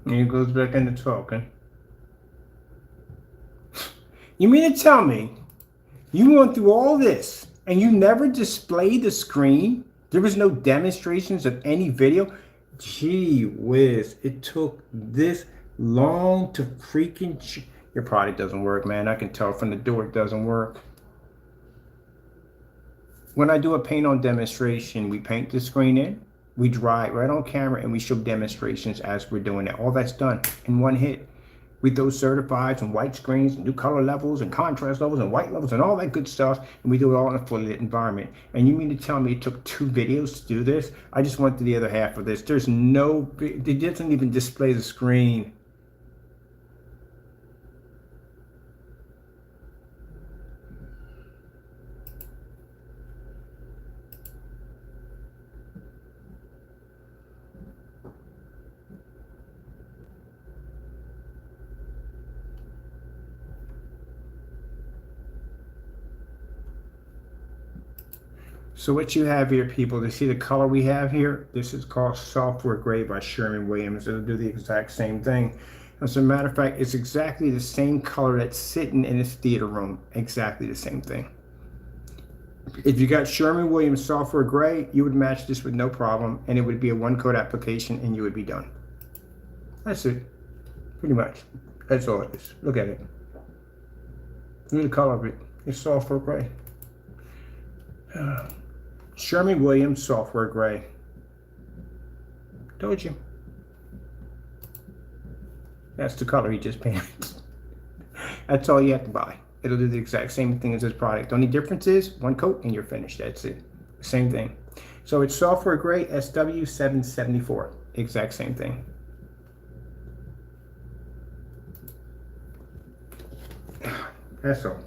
Speaker 1: And he goes back into talking. You mean to tell me you went through all this and you never displayed the screen? There was no demonstrations of any video? Gee whiz, it took this long to freaking... Your product doesn't work, man. I can tell from the door it doesn't work. When I do a paint on demonstration, we paint the screen in. We dry it right on camera and we show demonstrations as we're doing it. All that's done in one hit. With those certifieds and white screens, and new color levels and contrast levels and white levels and all that good stuff. And we do it all in a fully lit environment. And you mean to tell me it took 2 videos to do this? I just went to the other half of this. There's no, it doesn't even display the screen. So what you have here, people, to see the color we have here, this is called Software Gray by Sherwin-Williams. It'll do the exact same thing. As a matter of fact, it's exactly the same color that's sitting in this theater room. Exactly the same thing. If you got Sherwin-Williams Software Gray, you would match this with no problem, and it would be a 1-coat application, and you would be done. That's it. Pretty much. That's all it is. Look at it. Look at the color of it. It's Software Gray. Sherwin-Williams Software Gray. Told you. That's the color he just painted. That's all you have to buy. It'll do the exact same thing as this product. The only difference is 1 coat and you're finished. That's it. Same thing. So it's Software Gray SW774. Exact same thing. That's all.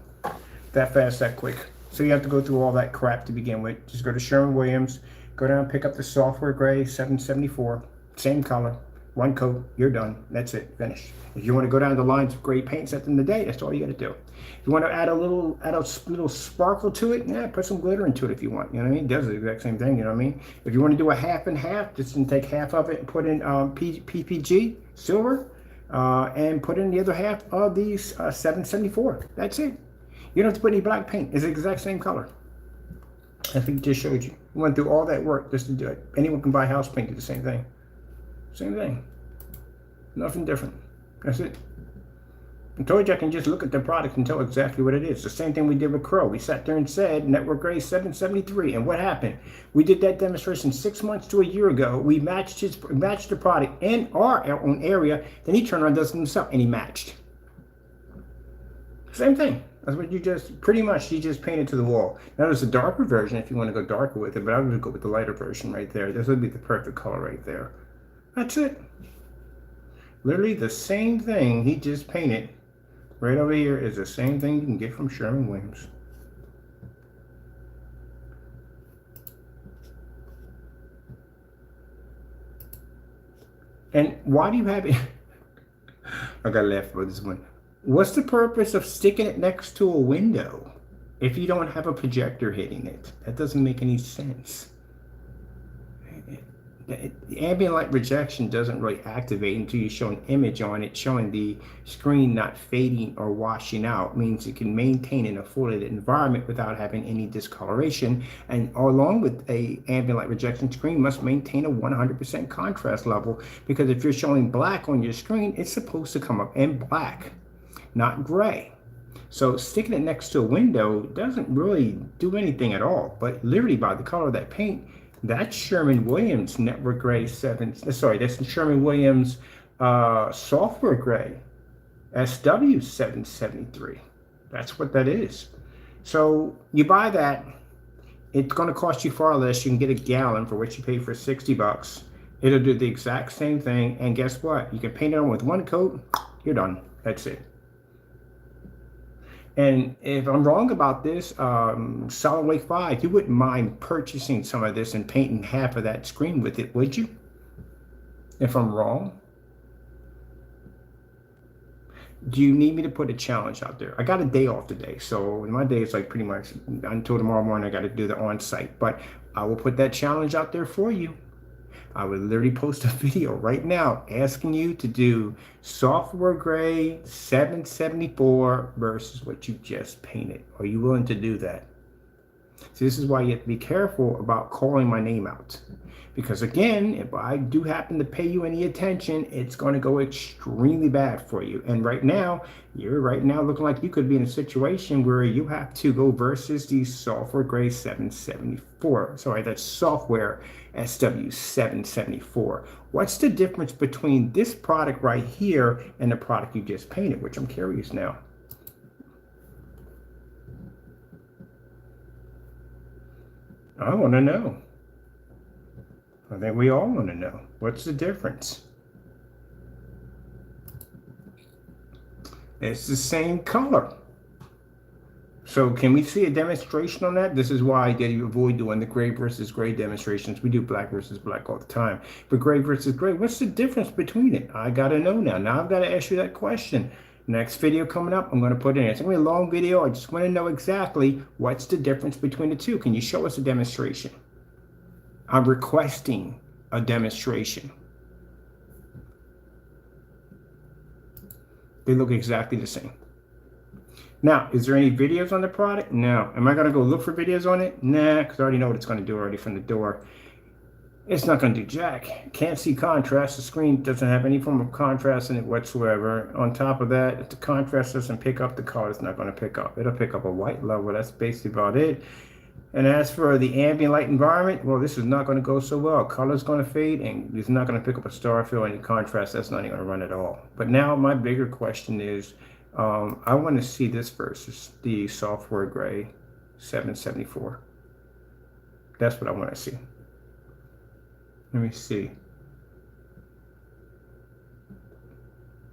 Speaker 1: That fast, that quick. So you have to go through all that crap to begin with. Just go to Sherwin-Williams, go down, pick up the Software Gray 774, same color, 1 coat, you're done. That's it, finished. If you want to go down the lines of gray paints at the end of the day, that's all you got to do. If you want to add a little sparkle to it, yeah, put some glitter into it if you want. You know what I mean? It does the exact same thing. You know what I mean? If you want to do a half and half, just take half of it and put in PPG silver, and put in the other half of these 774. That's it. You don't have to put any black paint. It's the exact same color. I think just showed you. We went through all that work just to do it. Anyone can buy house paint, do the same thing. Same thing. Nothing different. That's it. I told you I can just look at the product and tell exactly what it is. The same thing we did with Crow. We sat there and said network grade 773, and what happened? We did that demonstration 6 months to a year ago. We matched the product in our own area. Then he turned around and does it himself, and he matched. Same thing. That's what you just pretty much painted to the wall. Now there's a darker version if you want to go darker with it, but I would go with the lighter version right there. This would be the perfect color right there. That's it. Literally the same thing he just painted. Right over here is the same thing you can get from Sherwin-Williams. And why do you have it? I gotta laugh about this one. What's the purpose of sticking it next to a window if you don't have a projector hitting it? That doesn't make any sense. The ambient light rejection doesn't really activate until you show an image on it showing the screen not fading or washing out. It means it can maintain in a fully lit environment without having any discoloration, and along with a ambient light rejection screen must maintain a 100% contrast level, because if you're showing black on your screen, it's supposed to come up in black, not gray. So sticking it next to a window doesn't really do anything at all. But literally by the color of that paint, that's Sherwin-Williams network gray that's Sherwin-Williams software gray SW773. That's what that is. So you buy that, it's going to cost you far less. You can get a gallon for what you pay for 60 bucks. It'll do the exact same thing. And guess what? You can paint it on with one coat. You're done. That's it. And if I'm wrong about this, SILENTWAKE5, you wouldn't mind purchasing some of this and painting half of that screen with it, would you? If I'm wrong? Do you need me to put a challenge out there? I got a day off today, so my day is like pretty much until tomorrow morning. I got to do the on-site, but I will put that challenge out there for you. I would literally post a video right now asking you to do software gray 774 versus what you just painted. Are you willing to do that? So this is why you have to be careful about calling my name out. Because again, if I do happen to pay you any attention, it's going to go extremely bad for you. And right now, you're looking like you could be in a situation where you have to go versus the software gray 774. Sorry, that's software SW774. What's the difference between this product right here and the product you just painted, which I'm curious now. I want to know. I think we all want to know. What's the difference? It's the same color. So can we see a demonstration on that? This is why I avoid doing the gray versus gray demonstrations. We do black versus black all the time. But gray versus gray, what's the difference between it? I got to know now. Now I've got to ask you that question. Next video coming up, I'm going to put in. It's going to be a long video. I just want to know exactly what's the difference between the two. Can you show us a demonstration? I'm requesting a demonstration. They look exactly the same. Now, is there any videos on the product? No. Am I going to go look for videos on it? Nah, because I already know what it's going to do already from the door. It's not going to do jack. Can't see contrast. The screen doesn't have any form of contrast in it whatsoever. On top of that, if the contrast doesn't pick up the color, it's not going to pick up. It'll pick up a white level. That's basically about it. And as for the ambient light environment, well, this is not going to go so well. Color's going to fade, and it's not going to pick up a star fill, any contrast. That's not even going to run at all. But now my bigger question is, I want to see this versus the software gray 774. That's what I want to see. Let me see.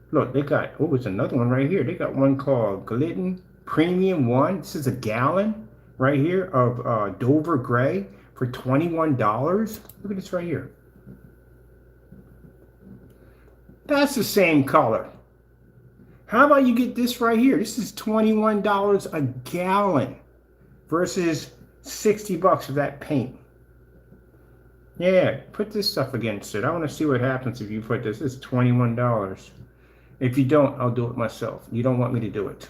Speaker 1: Look, they got, oh, it's another one right here. They got one called Glidden Premium 1. This is a gallon right here of Dover Gray for $21. Look at this right here. That's the same color. How about you get this right here? This is $21 a gallon versus 60 bucks for that paint. Yeah, put this stuff against it. I want to see what happens if you put this. This is $21. If you don't, I'll do it myself. You don't want me to do it.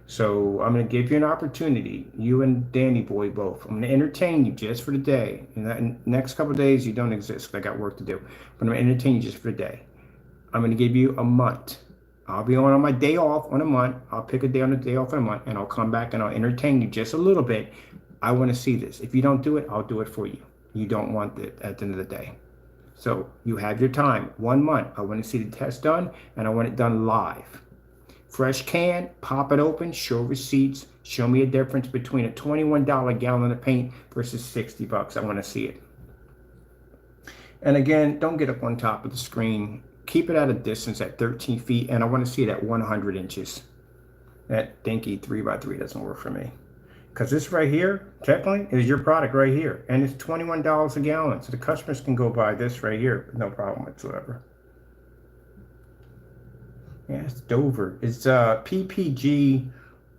Speaker 1: So I'm going to give you an opportunity, you and Danny Boy both. I'm going to entertain you just for the day. In the next couple of days, you don't exist because I got work to do. But I'm going to entertain you just for the day. I'm going to give you a month. I'll be on my day off on a month. I'll pick a day on the day off in a month, and I'll come back and I'll entertain you just a little bit. I want to see this. If you don't do it, I'll do it for you. You don't want it at the end of the day. So you have your time, 1 month. I want to see the test done, and I want it done live. Fresh can, pop it open, show receipts, show me a difference between a $21 gallon of paint versus $60. I want to see it. And again, don't get up on top of the screen. Keep it at a distance at 13 feet, and I want to see it at 100 inches. That dinky 3x3 doesn't work for me. Because this right here, technically, is your product right here. And it's $21 a gallon. So the customers can go buy this right here. No problem whatsoever. Yeah, it's Dover. It's PPG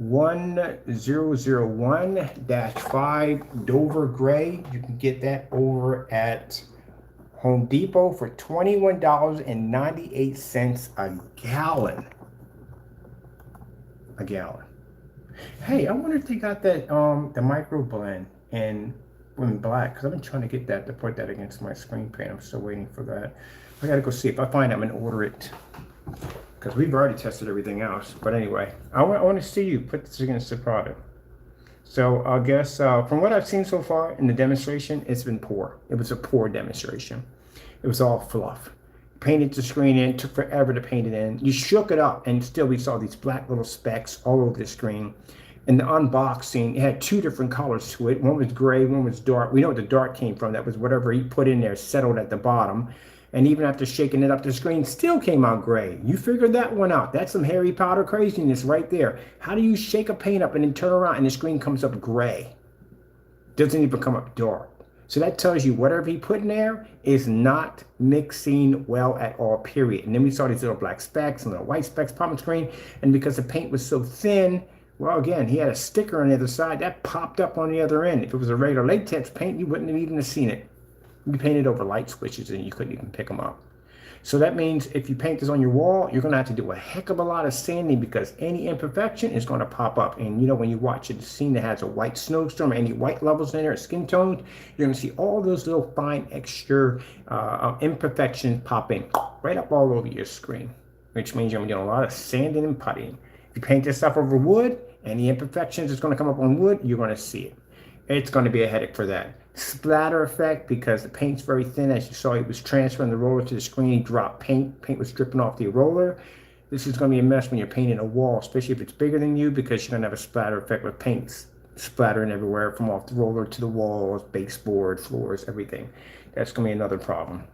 Speaker 1: 1001-5 Dover Gray. You can get that over at Home Depot for $21.98 a gallon. A gallon. Hey, I wonder if they got that the micro blend in black, because I've been trying to get that to put that against my screen paint. I'm still waiting for that. I gotta go see if I find it. I'm gonna order it because we've already tested everything else. But anyway, I want to see you put this against the product. So I guess from what I've seen so far in the demonstration, it's been poor. It was a poor demonstration. It was all fluff. Painted the screen in, took forever to paint it in. You shook it up and still we saw these black little specks all over the screen. In the unboxing, it had two different colors to it. One was gray, one was dark. We know what the dark came from. That was whatever he put in there settled at the bottom. And even after shaking it up, the screen still came out gray. You figured that one out. That's some Harry Potter craziness right there. How do you shake a paint up and then turn around and the screen comes up gray? Doesn't even come up dark. So that tells you whatever he put in there is not mixing well at all, period. And then we saw these little black specks and little white specks pop on the screen. And because the paint was so thin, well, again, he had a sticker on the other side that popped up on the other end. If it was a regular latex paint, you wouldn't have even seen it. You painted over light switches and you couldn't even pick them up. So that means if you paint this on your wall, you're going to have to do a heck of a lot of sanding because any imperfection is going to pop up. And you know, when you watch a scene that has a white snowstorm, any white levels in there, skin tones, you're going to see all those little fine extra imperfections popping right up all over your screen, which means you're going to be doing a lot of sanding and puttying. If you paint this stuff over wood, any imperfections that's going to come up on wood, you're going to see it. It's going to be a headache for that. Splatter effect, because the paint's very thin. As you saw, he was transferring the roller to the screen. He dropped paint. Paint was dripping off the roller. This is going to be a mess when you're painting a wall, especially if it's bigger than you, because you're going to have a splatter effect with paint splattering everywhere from off the roller to the walls, baseboard, floors, everything. That's going to be another problem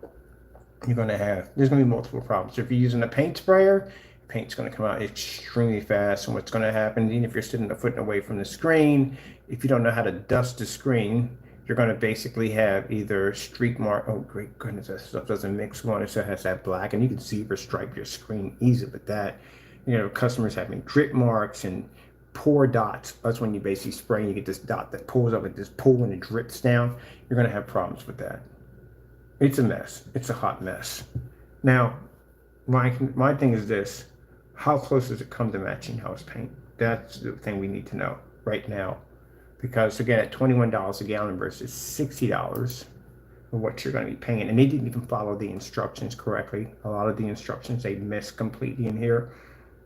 Speaker 1: there's going to be multiple problems. If you're using a paint sprayer, paint's going to come out extremely fast. And what's going to happen, even if you're sitting a foot away from the screen, if you don't know how to dust the screen, you're going to basically have either streak mark. Oh, great goodness, that stuff doesn't mix well. It still has that black, and you can zebra stripe your screen easy with that. You know, customers having drip marks and pour dots. That's when you basically spray and you get this dot that pulls up with this pull and it drips down. You're going to have problems with that. It's a mess. It's a hot mess. Now, my thing is this. How close does it come to matching house paint? That's the thing we need to know right now. Because again, at $21 a gallon versus $60 for what you're going to be paying. And they didn't even follow the instructions correctly. A lot of the instructions they missed completely in here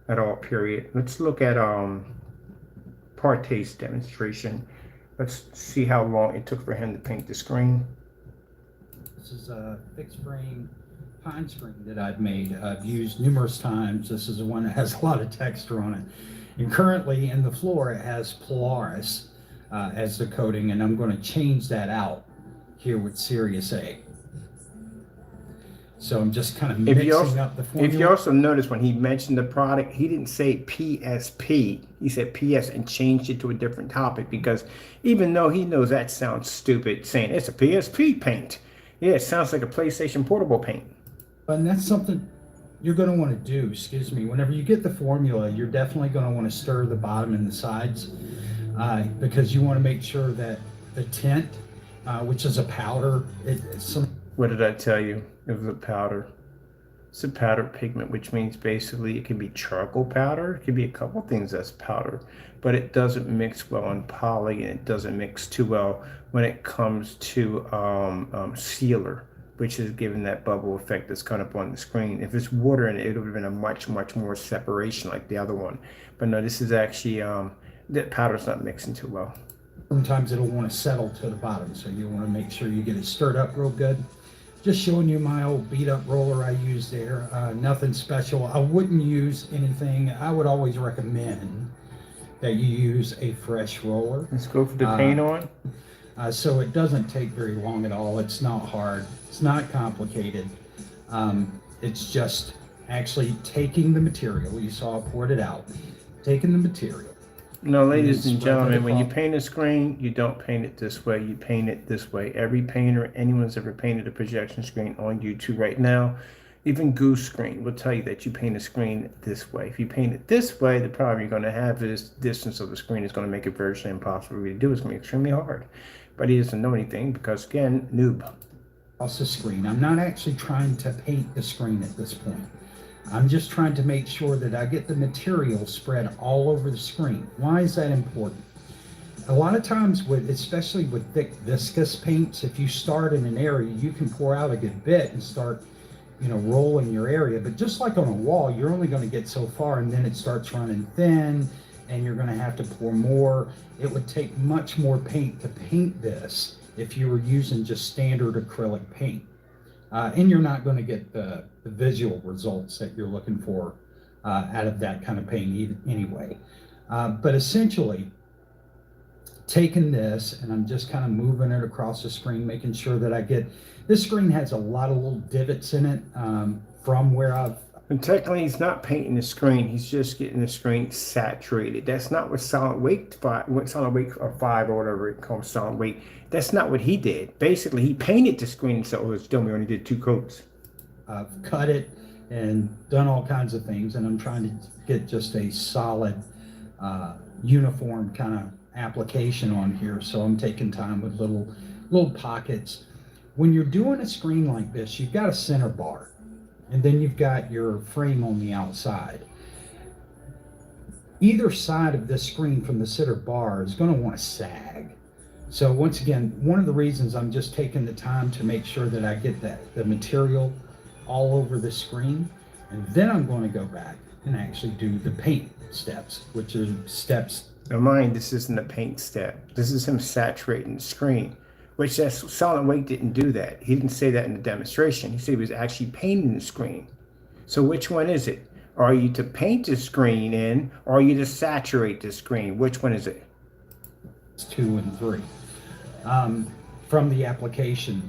Speaker 1: at all, period. Let's look at Partay's demonstration. Let's see how long it took for him to paint the screen.
Speaker 3: This is a fixed frame pine screen that I've made. I've used numerous times. This is the one that has a lot of texture on it. And currently in the floor, it has Polaris as the coating, and I'm going to change that out here with Sirius A. So I'm just kind of mixing up the formula.
Speaker 1: If you also notice when he mentioned the product, he didn't say PSP. He said PS and changed it to a different topic, because even though he knows that sounds stupid, saying it's a PSP paint. Yeah, it sounds like a PlayStation Portable paint.
Speaker 3: And that's something you're going to want to do, excuse me. Whenever you get the formula, you're definitely going to want to stir the bottom and the sides because you want to make sure that the tint, which is a powder,
Speaker 1: What did I tell you? It was a powder. It's a powdered pigment, which means basically it can be charcoal powder. It can be a couple things that's powder, but it doesn't mix well on poly, and it doesn't mix too well when it comes to sealer, which is giving that bubble effect that's kind of on the screen. If it's water in it, it would have been a much more separation like the other one. But no, this is actually, that powder's not mixing too well.
Speaker 3: Sometimes it'll want to settle to the bottom, so you want to make sure you get it stirred up real good. Just showing you my old beat up roller I use there. Nothing special. I wouldn't use anything. I would always recommend that you use a fresh roller.
Speaker 1: Let's go for the paint on.
Speaker 3: So it doesn't take very long at all. It's not hard. It's not complicated. It's just actually taking the material. You saw I poured it out. Taking the material.
Speaker 1: No, ladies and gentlemen, when you paint a screen, you don't paint it this way. You paint it this way. Every painter, anyone's ever painted a projection screen on YouTube right now, even Goose Screen will tell you that you paint a screen this way. If you paint it this way, the problem you're going to have is distance of the screen is going to make it virtually impossible for you to do. It's going to be extremely hard. But he doesn't know anything because, again, noob.
Speaker 3: Across the screen. I'm not actually trying to paint the screen at this point. I'm just trying to make sure that I get the material spread all over the screen. Why is that important? A lot of times, especially with thick viscous paints, if you start in an area, you can pour out a good bit and start, rolling your area. But just like on a wall, you're only going to get so far, and then it starts running thin, and you're going to have to pour more. It would take much more paint to paint this if you were using just standard acrylic paint. And you're not going to get the visual results that you're looking for out of that kind of paint anyway. But essentially, taking this, and I'm just kind of moving it across the screen, making sure that I get, this screen has a lot of little divots in it from where I've.
Speaker 1: And technically, he's not painting the screen. He's just getting the screen saturated. That's not what SILENTWAKE 5 or whatever it calls SILENTWAKE. That's not what he did. Basically, he painted the screen, so it's done. We only did 2 coats.
Speaker 3: I've cut it and done all kinds of things, and I'm trying to get just a solid, uniform kind of application on here. So I'm taking time with little pockets. When you're doing a screen like this, you've got a center bar. And then you've got your frame on the outside. Either side of this screen from the center bar is going to want to sag. So once again, one of the reasons I'm just taking the time to make sure that I get the material all over the screen, and then I'm going to go back and actually do the paint steps, which are steps.
Speaker 1: Now mind, this isn't a paint step. This is him saturating the screen. Which SILENTWAKE didn't do that. He didn't say that in the demonstration. He said he was actually painting the screen. So which one is it? Are you to paint the screen in, or are you to saturate the screen? Which one is it?
Speaker 3: It's 2 and 3. From the application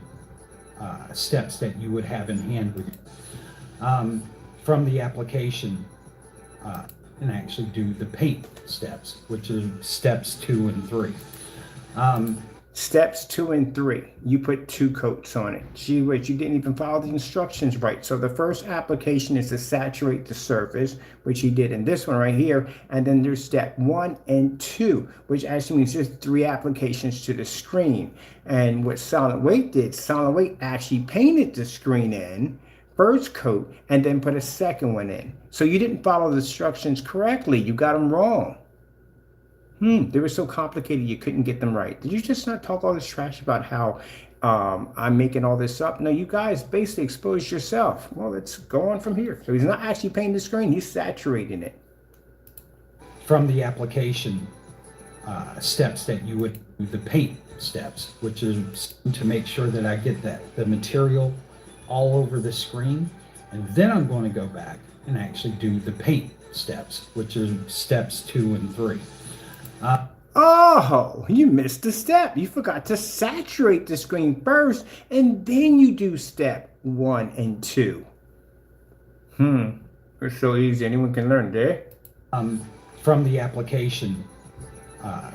Speaker 3: steps that you would have in hand with you. From the application and actually do the paint steps, which are steps 2 and 3.
Speaker 1: Steps 2 and 3. You put 2 coats on it. Gee whiz, you didn't even follow the instructions right. So the first application is to saturate the surface, which he did in this one right here. And then there's step 1 and 2, which actually means there's 3 applications to the screen. And what SILENTWAKE did, SILENTWAKE actually painted the screen in, first coat, and then put a second one in. So you didn't follow the instructions correctly. You got them wrong. They were so complicated you couldn't get them right. Did you just not talk all this trash about how I'm making all this up? No, you guys basically exposed yourself. Well, let's go on from here. So he's not actually painting the screen, he's saturating it.
Speaker 3: From the application steps that you would do the paint steps, which is to make sure that I get the material all over the screen. And then I'm going to go back and actually do the paint steps, which are steps 2 and 3.
Speaker 1: Oh, you missed a step. You forgot to saturate the screen first, and then you do step 1 and 2. It's so easy. Anyone can learn there.
Speaker 3: From the application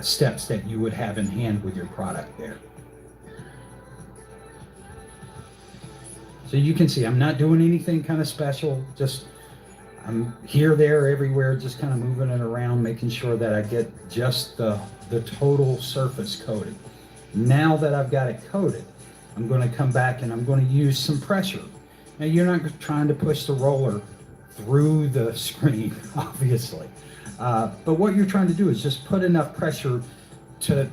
Speaker 3: steps that you would have in hand with your product there. So you can see I'm not doing anything kind of special. Just I'm here, there, everywhere, just kind of moving it around, making sure that I get just the total surface coated. Now that I've got it coated, I'm going to come back and I'm going to use some pressure. Now you're not trying to push the roller through the screen, obviously. But what you're trying to do is just put enough pressure to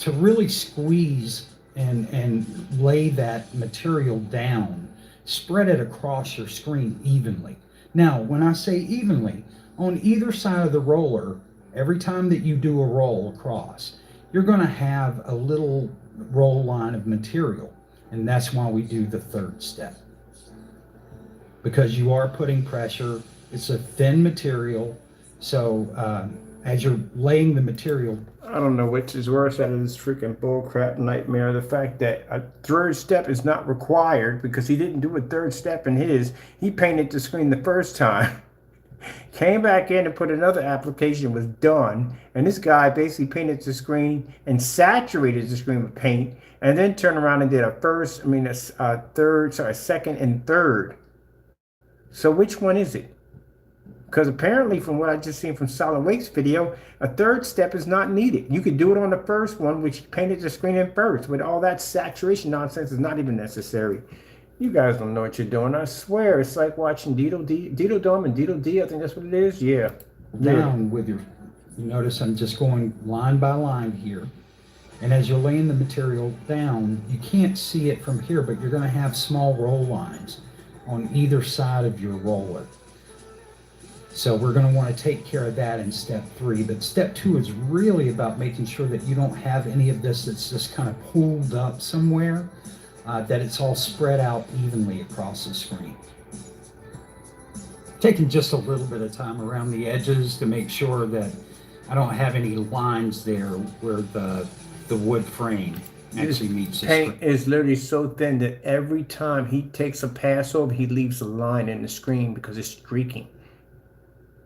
Speaker 3: really squeeze and lay that material down, spread it across your screen evenly. Now, when I say evenly, on either side of the roller, every time that you do a roll across, you're going to have a little roll line of material. And that's why we do the third step. Because you are putting pressure, it's a thin material. So as you're laying the material,
Speaker 1: I don't know which is worse out of this freaking bullcrap nightmare. The fact that a third step is not required because he didn't do a third step in his. He painted the screen the first time, came back in and put another application, was done. And this guy basically painted the screen and saturated the screen with paint, and then turned around and did a second and third. So which one is it? Because apparently, from what I just seen from SILENTWAKE's video, a third step is not needed. You could do it on the first one, which painted the screen in first. With all that saturation nonsense is not even necessary. You guys don't know what you're doing. I swear, it's like watching Dum and Deedle D. I think that's what it is. Yeah.
Speaker 3: Down with you notice I'm just going line by line here. And as you're laying the material down, you can't see it from here, but you're going to have small roll lines on either side of your roller. So we're going to want to take care of that in step 3. But step 2 is really about making sure that you don't have any of this that's just kind of pulled up somewhere, that it's all spread out evenly across the screen. Taking just a little bit of time around the edges to make sure that I don't have any lines there where the wood frame actually meets the
Speaker 1: paint
Speaker 3: screen.
Speaker 1: is literally so thin that every time he takes a pass over, he leaves a line in the screen because it's streaking.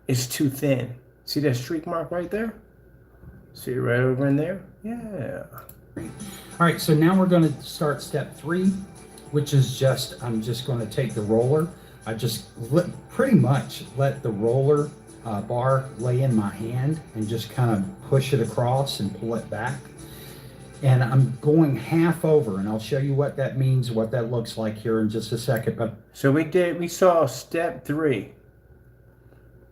Speaker 1: It's too thin. See that streak mark right there? See it right over in there? Yeah.
Speaker 3: All right, so now we're going to start step 3, which is I'm just going to take the roller. I just pretty much let the roller bar lay in my hand and just kind of push it across and pull it back. And I'm going half over, and I'll show you what that means, what that looks like here in just a second. But
Speaker 1: so we saw step 3.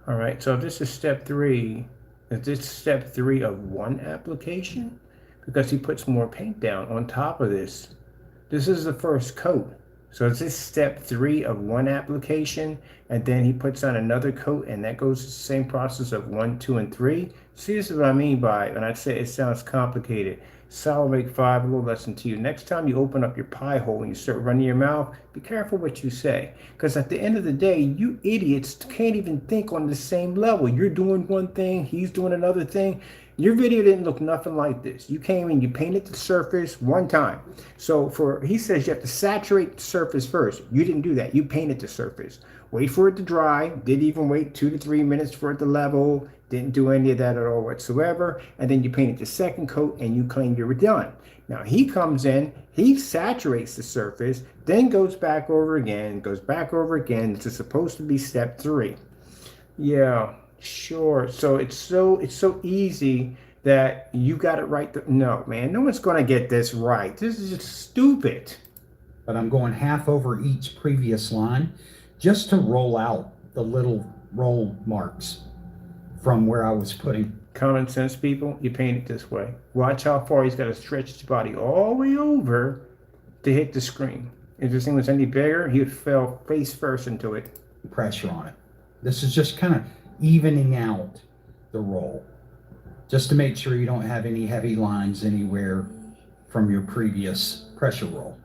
Speaker 1: All right, so this is step 3. Is this step 3 of one application? Because he puts more paint down on top of this. This is the first coat. So is this step 3 of one application, and then he puts on another coat, and that goes the same process of 1, 2, and 3? See, this is what I mean by when I say it sounds complicated. SILENTWAKE5, a little lesson to you. Next time you open up your pie hole and you start running your mouth, be careful what you say. Because at the end of the day, you idiots can't even think on the same level. You're doing one thing, he's doing another thing. Your video didn't look nothing like this. You came in, you painted the surface one time. So he says you have to saturate the surface first. You didn't do that. You painted the surface. Wait for it to dry. Didn't even wait 2 to 3 minutes for it to level. Didn't do any of that at all whatsoever. And then you painted the second coat and you claimed you were done. Now he comes in, he saturates the surface, then goes back over again. This is supposed to be step 3. Yeah. Sure. So it's so easy that you got it right. No, man, no one's going to get this right. This is just stupid.
Speaker 3: But I'm going half over each previous line just to roll out the little roll marks from where I was putting.
Speaker 1: Common sense, people, you paint it this way. Watch how far he's got to stretch his body all the way over to hit the screen. If this thing was any bigger, he would fell face first into it.
Speaker 3: Pressure on it. This is just kind of evening out the roll, just to make sure you don't have any heavy lines anywhere from your previous pressure roll.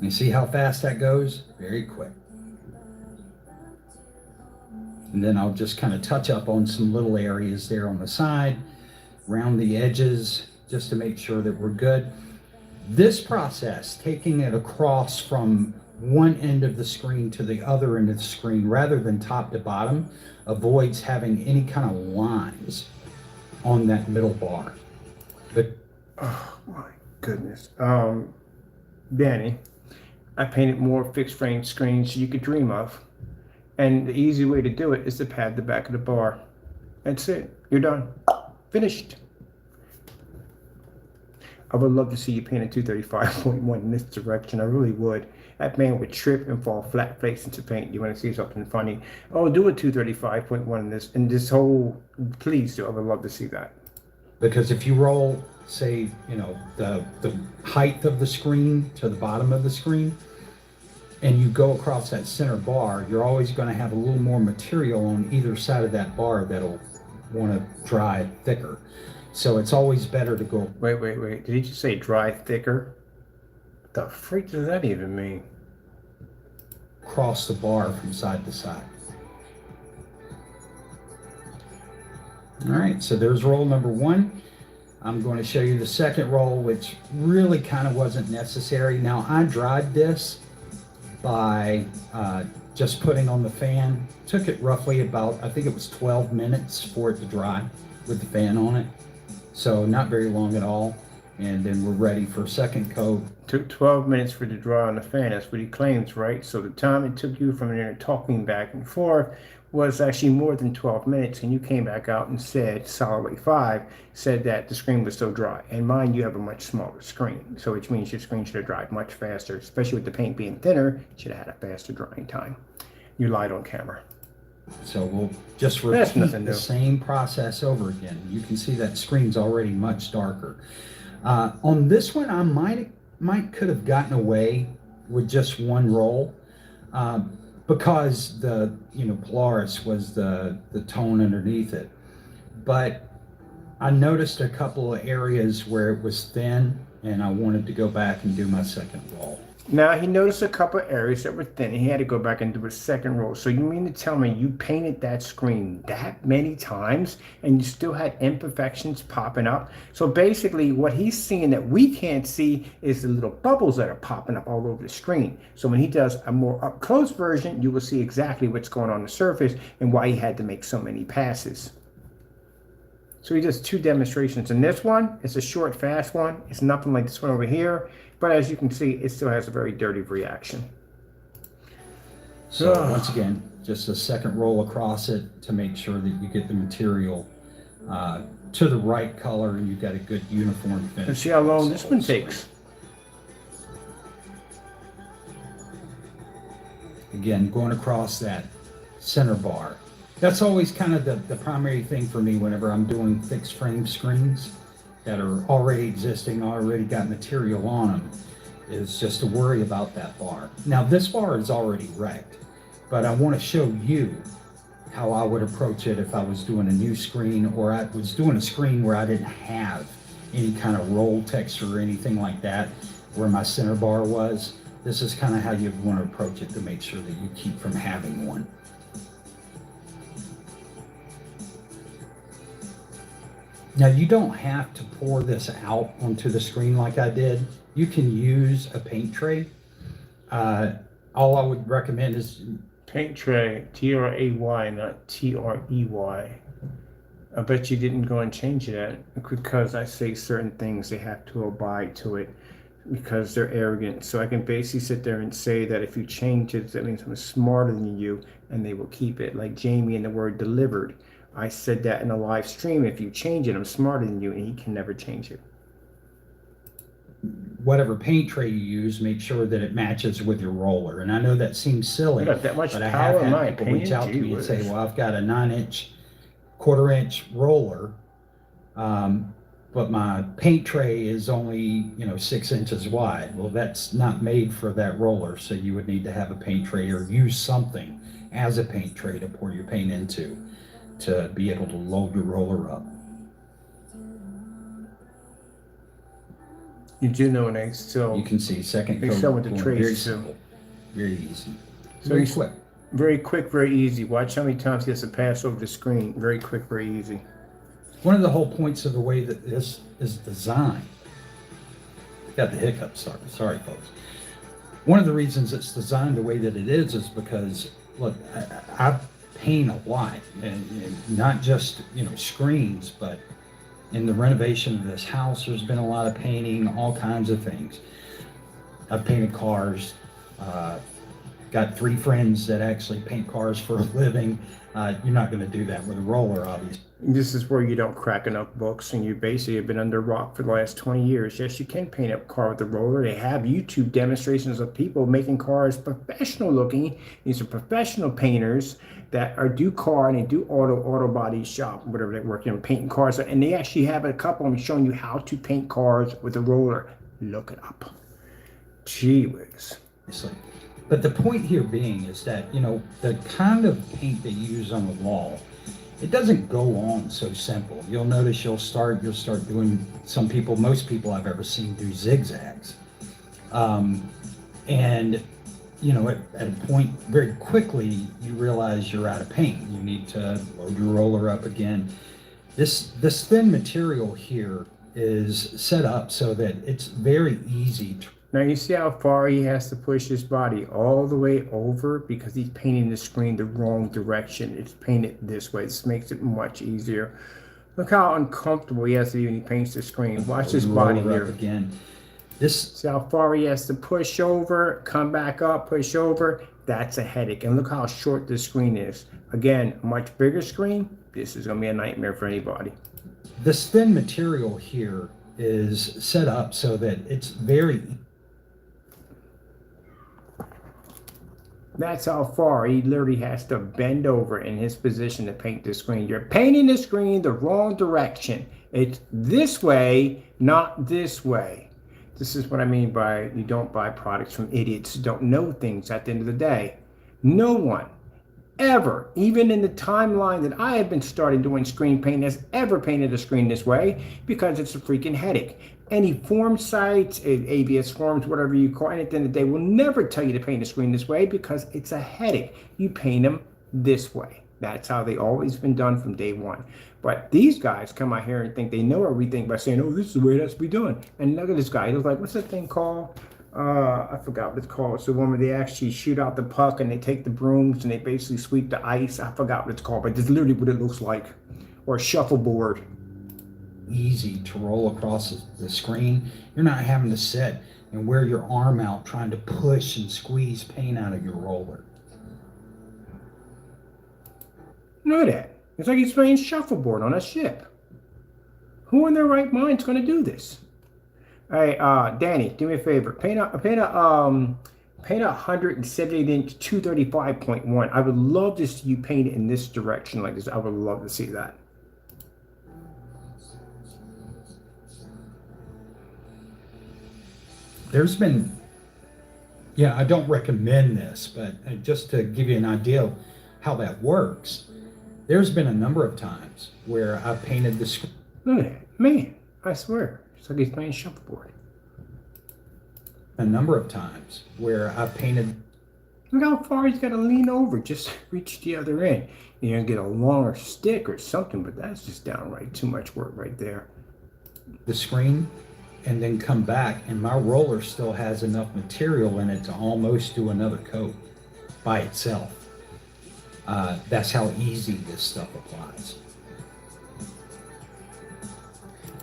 Speaker 3: You see how fast that goes? Very quick. And then I'll just kind of touch up on some little areas there on the side, around the edges, just to make sure that we're good. This process, taking it across from one end of the screen to the other end of the screen rather than top to bottom, avoids having any kind of lines on that middle bar. But
Speaker 1: oh my goodness, Danny, I painted more fixed frame screens you could dream of, and the easy way to do it is to pad the back of the bar. That's it. You're done. Finished. I would love to see you paint a 235.1 in this direction. I really would. That man would trip and fall flat face into paint. You want to see something funny? Oh, do a 235.1 in this whole. Please do. I would love to see that.
Speaker 3: Because if you roll, say, you know, the height of the screen to the bottom of the screen, and you go across that center bar, you're always going to have a little more material on either side of that bar that'll want to dry thicker. So it's always better to go.
Speaker 1: Wait. Did he just say dry thicker? What the freak does that even mean?
Speaker 3: Across the bar from side to side. All right, so there's roll number 1. I'm going to show you the second roll, which really kind of wasn't necessary. Now, I dried this by just putting on the fan. Took it roughly about, I think it was 12 minutes for it to dry with the fan on it. So not very long at all. And then we're ready for second coat.
Speaker 1: Took 12 minutes for it to dry on the fan. That's what he claims, right? So the time it took you from there talking back and forth was actually more than 12 minutes. And you came back out and said, SILENTWAKE5 said that the screen was still dry. And mind you have a much smaller screen. So which means your screen should have dried much faster, especially with the paint being thinner. It should have had a faster drying time. You lied on camera.
Speaker 3: So we'll just repeat the same process over again. You can see that screen's already much darker. On this one, I might could have gotten away with just one roll because the Polaris was the tone underneath it. But I noticed a couple of areas where it was thin, and I wanted to go back and do my second roll.
Speaker 1: Now, he noticed a couple of areas that were thin, and he had to go back and do a second roll. So you mean to tell me you painted that screen that many times and you still had imperfections popping up? So basically what he's seeing that we can't see is the little bubbles that are popping up all over the screen. So when he does a more up close version, you will see exactly what's going on the surface and why he had to make so many passes. So he does 2 demonstrations. In this one, it's a short, fast one. It's nothing like this one over here. But as you can see, it still has a very dirty reaction.
Speaker 3: So once again, just a second roll across it to make sure that you get the material to the right color and you've got a good uniform finish.
Speaker 1: Let's see how long this one takes.
Speaker 3: Again, going across that center bar. That's always kind of the primary thing for me whenever I'm doing fixed frame screens that are already existing, already got material on them, is just to worry about that bar. Now this bar is already wrecked, but I want to show you how I would approach it if I was doing a new screen or I was doing a screen where I didn't have any kind of roll texture or anything like that, where my center bar was. This is kind of how you'd want to approach it to make sure that you keep from having one. Now you don't have to pour this out onto the screen like I did. You can use a paint tray. All I would recommend is
Speaker 1: paint tray, T-R-A-Y, not T-R-E-Y. I bet you didn't go and change that because I say certain things, they have to abide to it because they're arrogant. So I can basically sit there and say that if you change it, that means I'm smarter than you and they will keep it. Like Jamie in the word delivered. I said that in a live stream. If you change it, I'm smarter than you, and he can never change it.
Speaker 3: Whatever paint tray you use, make sure that it matches with your roller. And I know that seems silly,
Speaker 1: got that much
Speaker 3: but I
Speaker 1: power,
Speaker 3: have had people reach out to me and say, well, I've got a 9-inch, quarter-inch roller, but my paint tray is only 6 inches wide. Well, that's not made for that roller, so you would need to have a paint tray or use something as a paint tray to pour your paint into to be able to load your roller up.
Speaker 1: You do know, and they still.
Speaker 3: You can see second
Speaker 1: they
Speaker 3: coat
Speaker 1: sell with the
Speaker 3: going
Speaker 1: trays
Speaker 3: very
Speaker 1: too.
Speaker 3: simple, very easy,
Speaker 1: So
Speaker 3: very
Speaker 1: he's
Speaker 3: quick.
Speaker 1: Very quick, very easy. Watch how many times he has to pass over the screen. Very quick, very easy.
Speaker 3: One of the whole points of the way that this is designed. Got the hiccups. Sorry, folks. One of the reasons it's designed the way that it is because look, I paint a lot, and not just screens, but in the renovation of this house, there's been a lot of painting, all kinds of things. I've painted cars. Got 3 friends that actually paint cars for a living. You're not going to do that with a roller, obviously.
Speaker 1: This is where you don't crack enough books and you basically have been under a rock for the last 20 years. Yes, you can paint a car with a roller. They have YouTube demonstrations of people making cars professional looking. These are professional painters that do car and they do auto body shop, whatever they work in, painting cars. And they actually have a couple of them showing you how to paint cars with a roller. Look it up. Gee whiz.
Speaker 3: But the point here being is that, you know, the kind of paint that you use on the wall, it doesn't go on so simple. You'll notice you'll start doing, most people I've ever seen do zigzags. And, you know, at a point very quickly, you realize you're out of paint. You need to load your roller up again. This thin material here is set up so that it's very easy to.
Speaker 1: Now you see how far he has to push his body all the way over because he's painting the screen the wrong direction. It's painted this way. This makes it much easier. Look how uncomfortable he has to be when he paints the screen. Watch his body here.
Speaker 3: Again.
Speaker 1: See how far he has to push over, come back up, push over. That's a headache. And look how short this screen is. Again, a much bigger screen. This is going to be a nightmare for anybody.
Speaker 3: This thin material here is set up so that it's very.
Speaker 1: That's how far he literally has to bend over in his position to paint the screen. You're painting the screen the wrong direction. It's this way, not this way. This is what I mean by you don't buy products from idiots who don't know things at the end of the day. No one ever, even in the timeline that I have been starting doing screen paint, has ever painted a screen this way because it's a freaking headache. Any form sites, ABS forms, whatever you call it, at the end of the day, will never tell you to paint a screen this way because it's a headache. You paint them this way. That's how they always been done from day one. But these guys come out here and think they know everything by saying, oh, this is the way it has to be done. And look at this guy. He was like, what's that thing called? I forgot what it's called. It's the one where they actually shoot out the puck and they take the brooms and they basically sweep the ice. I forgot what it's called, but it's literally what it looks like. Or a shuffleboard.
Speaker 3: Easy to roll across the screen. You're not having to sit and wear your arm out trying to push and squeeze paint out of your roller.
Speaker 1: Look at that. It's like he's playing shuffleboard on a ship. Who in their right mind is going to do this? Hey, Danny, do me a favor. Paint a 170-inch 235.1. I would love to see you paint it in this direction like this. I would love to see that.
Speaker 3: There's been, yeah, I don't recommend this, but just to give you an idea of how that works, there's been a number of times where I've painted the screen.
Speaker 1: Look at that. Man, I swear. It's like he's playing shuffleboard.
Speaker 3: A number of times where I've painted.
Speaker 1: Look how far he's got to lean over. Just reach the other end. You're going to get a longer stick or something, but that's just downright too much work right there.
Speaker 3: The screen and then come back, and my roller still has enough material in it to almost do another coat by itself. That's how easy this stuff applies.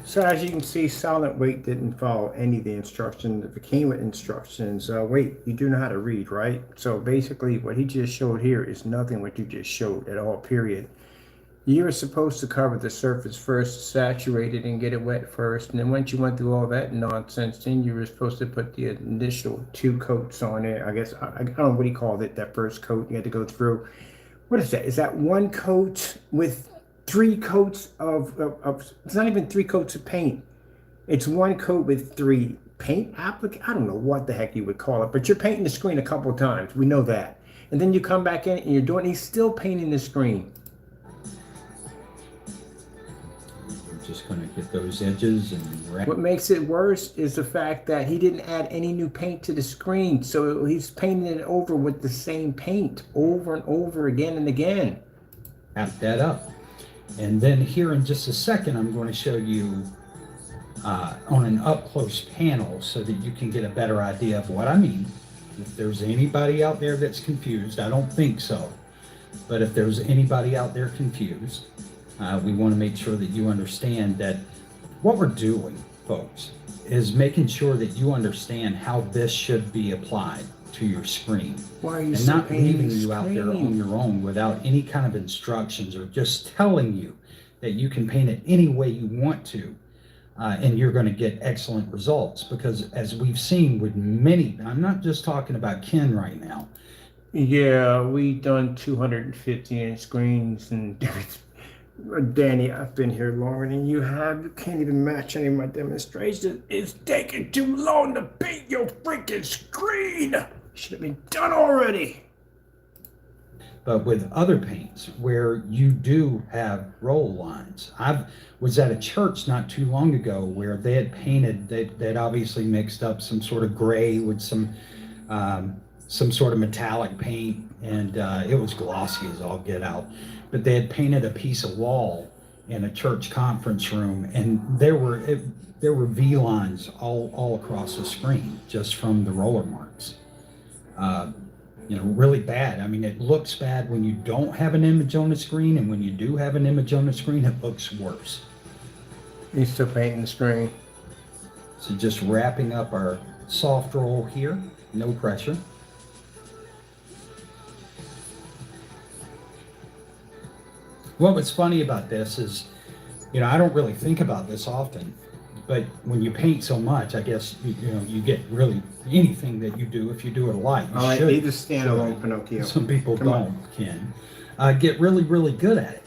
Speaker 1: So as you can see, SILENTWAKE didn't follow any of the instructions. If it came with instructions, wait, you do know how to read, right? So basically what he just showed here is nothing what you just showed at all, period. You were supposed to cover the surface first, saturate it and get it wet first. And then once you went through all that nonsense, then you were supposed to put the initial 2 coats on it. I guess, I don't know what he called it, that first coat you had to go through. What is that? Is that 1 coat with 3 coats of it's not even 3 coats of paint. It's 1 coat with 3 paint applique. I don't know what the heck you would call it, but you're painting the screen a couple of times. We know that. And then you come back in and you're doing, he's still painting the screen.
Speaker 3: I'm just going to get those edges and wrap.
Speaker 1: What makes it worse is the fact that he didn't add any new paint to the screen. So he's painting it over with the same paint over and over again and again.
Speaker 3: Wrap that up. And then here in just a second, I'm going to show you on an up-close panel so that you can get a better idea of what I mean. If there's anybody out there that's confused, I don't think so, but if there's anybody out there confused, we want to make sure that you understand that what we're doing, folks, is making sure that you understand how this should be applied to your screen.
Speaker 1: Why are you
Speaker 3: and not leaving you out there on your own without any kind of instructions or just telling you that you can paint it any way you want to, and you're going to get excellent results. Because as we've seen with many, I'm not just talking about Ken right now.
Speaker 1: Yeah, we done 250-inch screens and Danny, I've been here longer than you have. You can't even match any of my demonstrations. It's taking too long to paint your freaking screen. Should have been done already.
Speaker 3: But with other paints where you do have roll lines, I was at a church not too long ago where they had painted, they'd obviously mixed up some sort of gray with some sort of metallic paint, and it was glossy as all get out. But they had painted a piece of wall in a church conference room, and there were V lines all across the screen just from the roller marks. Really bad. I mean, it looks bad when you don't have an image on the screen, and when you do have an image on the screen, it looks worse.
Speaker 1: You still painting the screen?
Speaker 3: So just wrapping up our soft roll here, no pressure. What's funny about this is, I don't really think about this often, but when you paint so much, I guess, you get really anything that you do, if you do it a lot, you
Speaker 1: All right,
Speaker 3: should.
Speaker 1: leave the stand alone, Pinocchio.
Speaker 3: Some people
Speaker 1: Come on.
Speaker 3: don't, Ken. Get really, really good at it.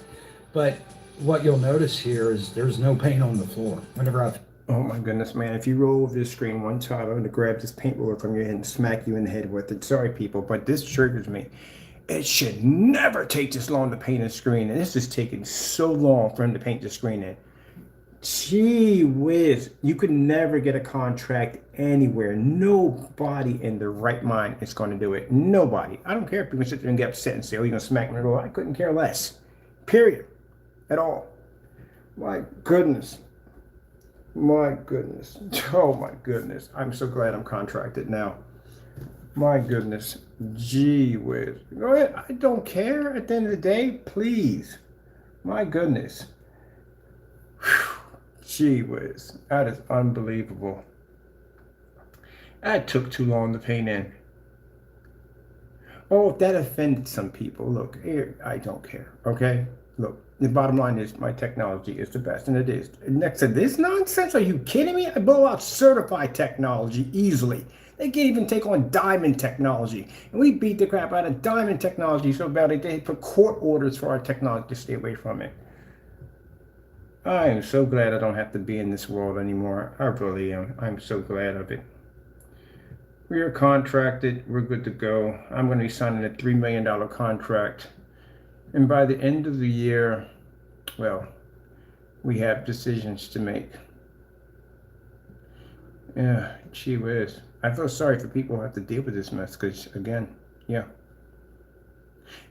Speaker 3: But what you'll notice here is there's no paint on the floor.
Speaker 1: Oh my goodness, man. If you roll this screen one time, I'm going to grab this paint roller from your head and smack you in the head with it. Sorry, people, but this triggers me. It should never take this long to paint a screen, and this is taking so long for him to paint the screen in. Gee whiz, you could never get a contract anywhere. Nobody in their right mind is going to do it. Nobody. I don't care if people sit there and get upset and say, oh, you're going to smack me. I couldn't care less. Period. At all. My goodness. My goodness. Oh, my goodness. I'm so glad I'm contracted now. My goodness. Gee whiz. Go ahead. I don't care at the end of the day. Please. My goodness. Whew. Gee whiz. That is unbelievable. That took too long to paint in. Oh, if that offended some people, look, I don't care, okay? Look, the bottom line is my technology is the best, and it is. Next to this nonsense, are you kidding me? I blow out certified technology easily. They can't even take on diamond technology. And we beat the crap out of diamond technology so badly they put court orders for our technology to stay away from it. I am so glad I don't have to be in this world anymore. I really am. I'm so glad of it. We are contracted. We're good to go. I'm going to be signing a $3 million contract. And by the end of the year, well, we have decisions to make. Yeah, gee whiz. I feel sorry for people who have to deal with this mess because, again, yeah.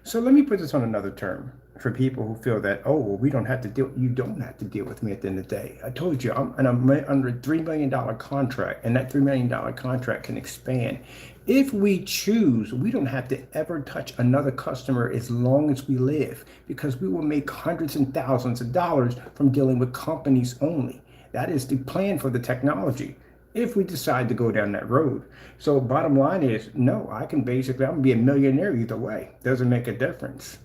Speaker 1: So let me put this on another term for people who feel that, oh, well, we don't have to deal. You don't have to deal with me at the end of the day. I told you, I'm under a $3 million contract, and that $3 million contract can expand. If we choose, we don't have to ever touch another customer as long as we live, because we will make hundreds and thousands of dollars from dealing with companies only. That is the plan for the technology, if we decide to go down that road. So bottom line is, no, I'm gonna be a millionaire either way. Doesn't make a difference.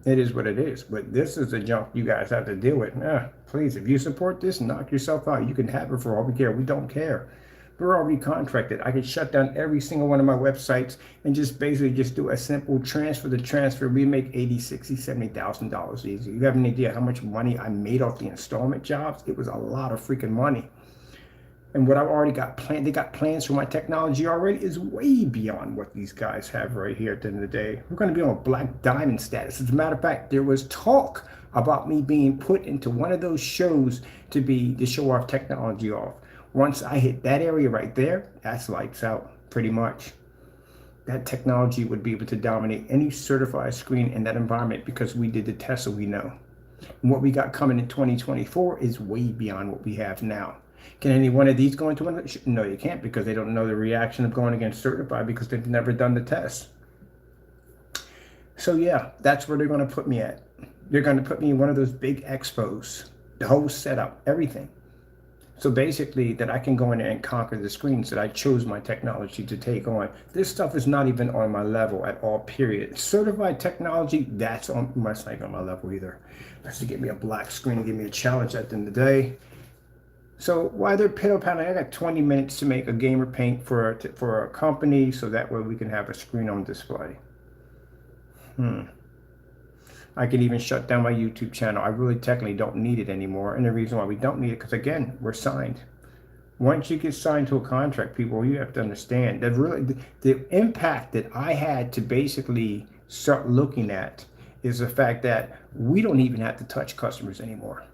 Speaker 1: It is what it is. But this is the junk you guys have to deal with. Please, if you support this, knock yourself out. You can have it for all we care. We don't care. We're already contracted. I could shut down every single one of my websites and just basically just do a simple transfer to transfer. We make $80,000, $60,000, $70,000 easy. You have an idea how much money I made off the installment jobs? It was a lot of freaking money. And what I've already got planned, they got plans for my technology already, is way beyond what these guys have right here at the end of the day. We're going to be on black diamond status. As a matter of fact, there was talk about me being put into one of those shows to show our technology off. Once I hit that area right there, that's lights out, pretty much. That technology would be able to dominate any certified screen in that environment because we did the test, so we know. And what we got coming in 2024 is way beyond what we have now. Can any one of these go into one? No, you can't, because they don't know the reaction of going against certified because they've never done the test. So yeah, that's where they're going to put me at. They're going to put me in one of those big expos, the whole setup, everything. So basically that I can go in there and conquer the screens that I chose my technology to take on. This stuff is not even on my level at all, period. Certified technology, that's not even on my level either. That's to get me a black screen and give me a challenge at the end of the day. So while they're piddle-paddling, I got 20 minutes to make a gamer paint for a company, so that way we can have a screen on display. I can even shut down my YouTube channel. I really technically don't need it anymore. And the reason why we don't need it, because again, we're signed. Once you get signed to a contract, people, you have to understand that really the impact that I had to basically start looking at is the fact that we don't even have to touch customers anymore.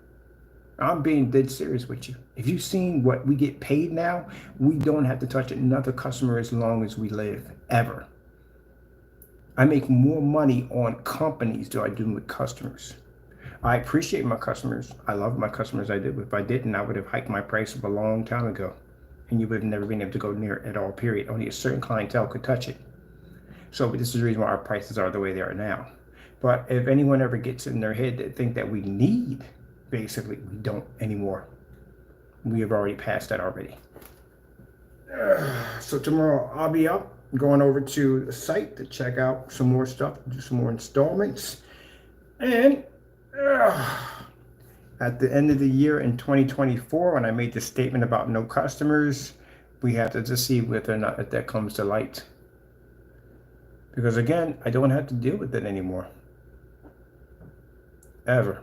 Speaker 1: I'm being dead serious with you. If you've seen what we get paid now, we don't have to touch another customer as long as we live, ever. I make more money on companies than I do with customers. I appreciate my customers. I love my customers. I did. If I didn't, I would have hiked my price up a long time ago. And you would have never been able to go near it at all, period. Only a certain clientele could touch it. So this is the reason why our prices are the way they are now. But if anyone ever gets in their head that think that we need, basically, we don't anymore. We have already passed that already. So tomorrow I'll be up, going over to the site to check out some more stuff, do some more installments. And at the end of the year in 2024, when I made the statement about no customers, we have to just see whether or not that comes to light. Because again, I don't have to deal with it anymore. Ever.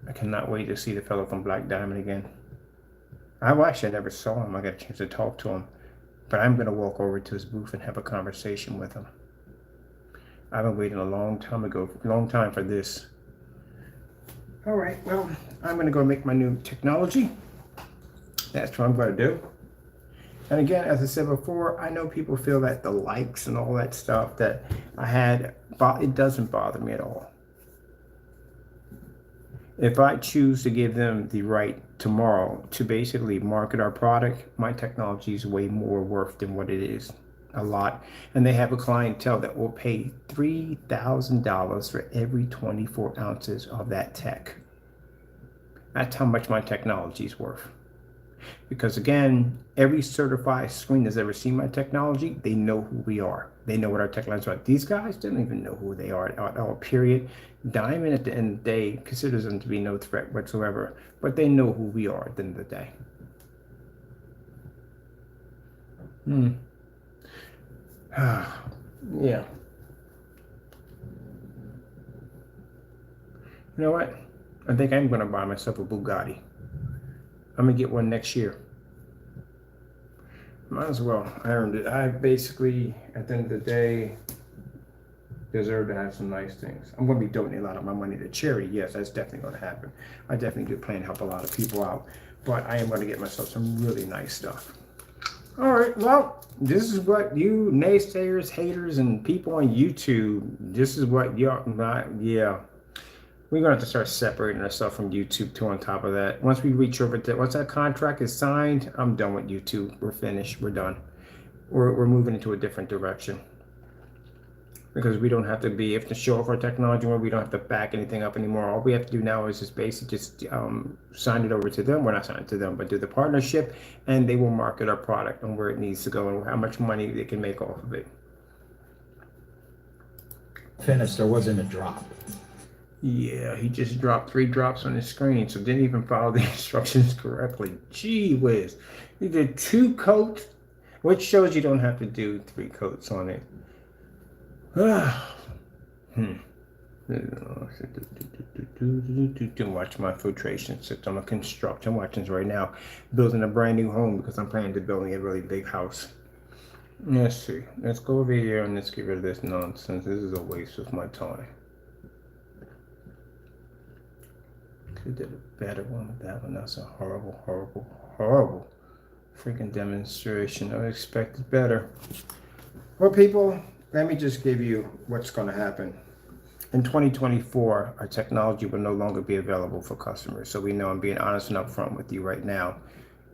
Speaker 1: I cannot wait to see the fellow from Black Diamond again. I never saw him. I got a chance to talk to him. But I'm going to walk over to his booth and have a conversation with him. I've been waiting a long time for this. All right, well, I'm going to go make my new technology. That's what I'm going to do. And again, as I said before, I know people feel that the likes and all that stuff that I had, it doesn't bother me at all. If I choose to give them the right tomorrow to basically market our product, my technology is way more worth than what it is. A lot. And they have a clientele that will pay $3,000 for every 24 ounces of that tech. That's how much my technology is worth. Because again, every certified screen that's ever seen my technology, they know who we are. They know what our technology is. These guys don't even know who they are at all, period. Diamond at the end of the day considers them to be no threat whatsoever, but they know who we are at the end of the day. Yeah. You know what? I think I'm going to buy myself a Bugatti. I'm going to get one next year. Might as well. I earned it. I basically, at the end of the day, deserve to have some nice things. I'm going to be donating a lot of my money to charity. Yes, that's definitely going to happen. I definitely do plan to help a lot of people out. But I am going to get myself some really nice stuff. All right, well, this is what you naysayers, haters, and people on YouTube, this is what y'all, yeah. We're going to have to start separating ourselves from YouTube too on top of that. Once we reach over to, once that contract is signed, I'm done with YouTube. We're finished. We're done. We're moving into a different direction. Because we don't have to be, if to show off our technology, where we don't have to back anything up anymore. All we have to do now is just basically just sign it over to them. We're not signing it to them, but do the partnership, and they will market our product and where it needs to go and how much money they can make off of it.
Speaker 3: Finished, there wasn't a drop.
Speaker 1: Yeah, he just dropped 3 drops on his screen, so didn't even follow the instructions correctly. Gee whiz. He did 2 coats, which shows you don't have to do 3 coats on it. Watch my filtration system. I'm construction watching right now, building a brand new home because I'm planning to build a really big house. Let's see. Let's go over here and let's get rid of this nonsense. This is a waste of my time. Could have did a better one with that one. That's a horrible, horrible, horrible freaking demonstration. I expected better. Well, people, let me just give you what's going to happen. In 2024, our technology will no longer be available for customers. So we know, I'm being honest and upfront with you right now.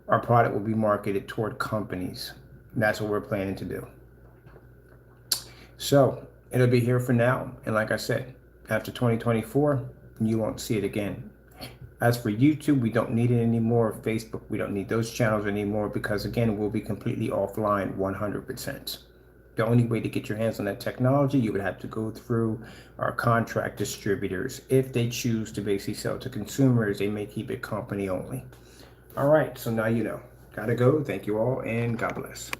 Speaker 1: Our product will be marketed toward companies. And that's what we're planning to do. So it'll be here for now. And like I said, After 2024, you won't see it again. As for YouTube, we don't need it anymore. Facebook, we don't need those channels anymore because, again, we'll be completely offline 100%. The only way to get your hands on that technology, you would have to go through our contract distributors. If they choose to basically sell to consumers, they may keep it company only. All right, so now you know. Gotta go. Thank you all, and God bless.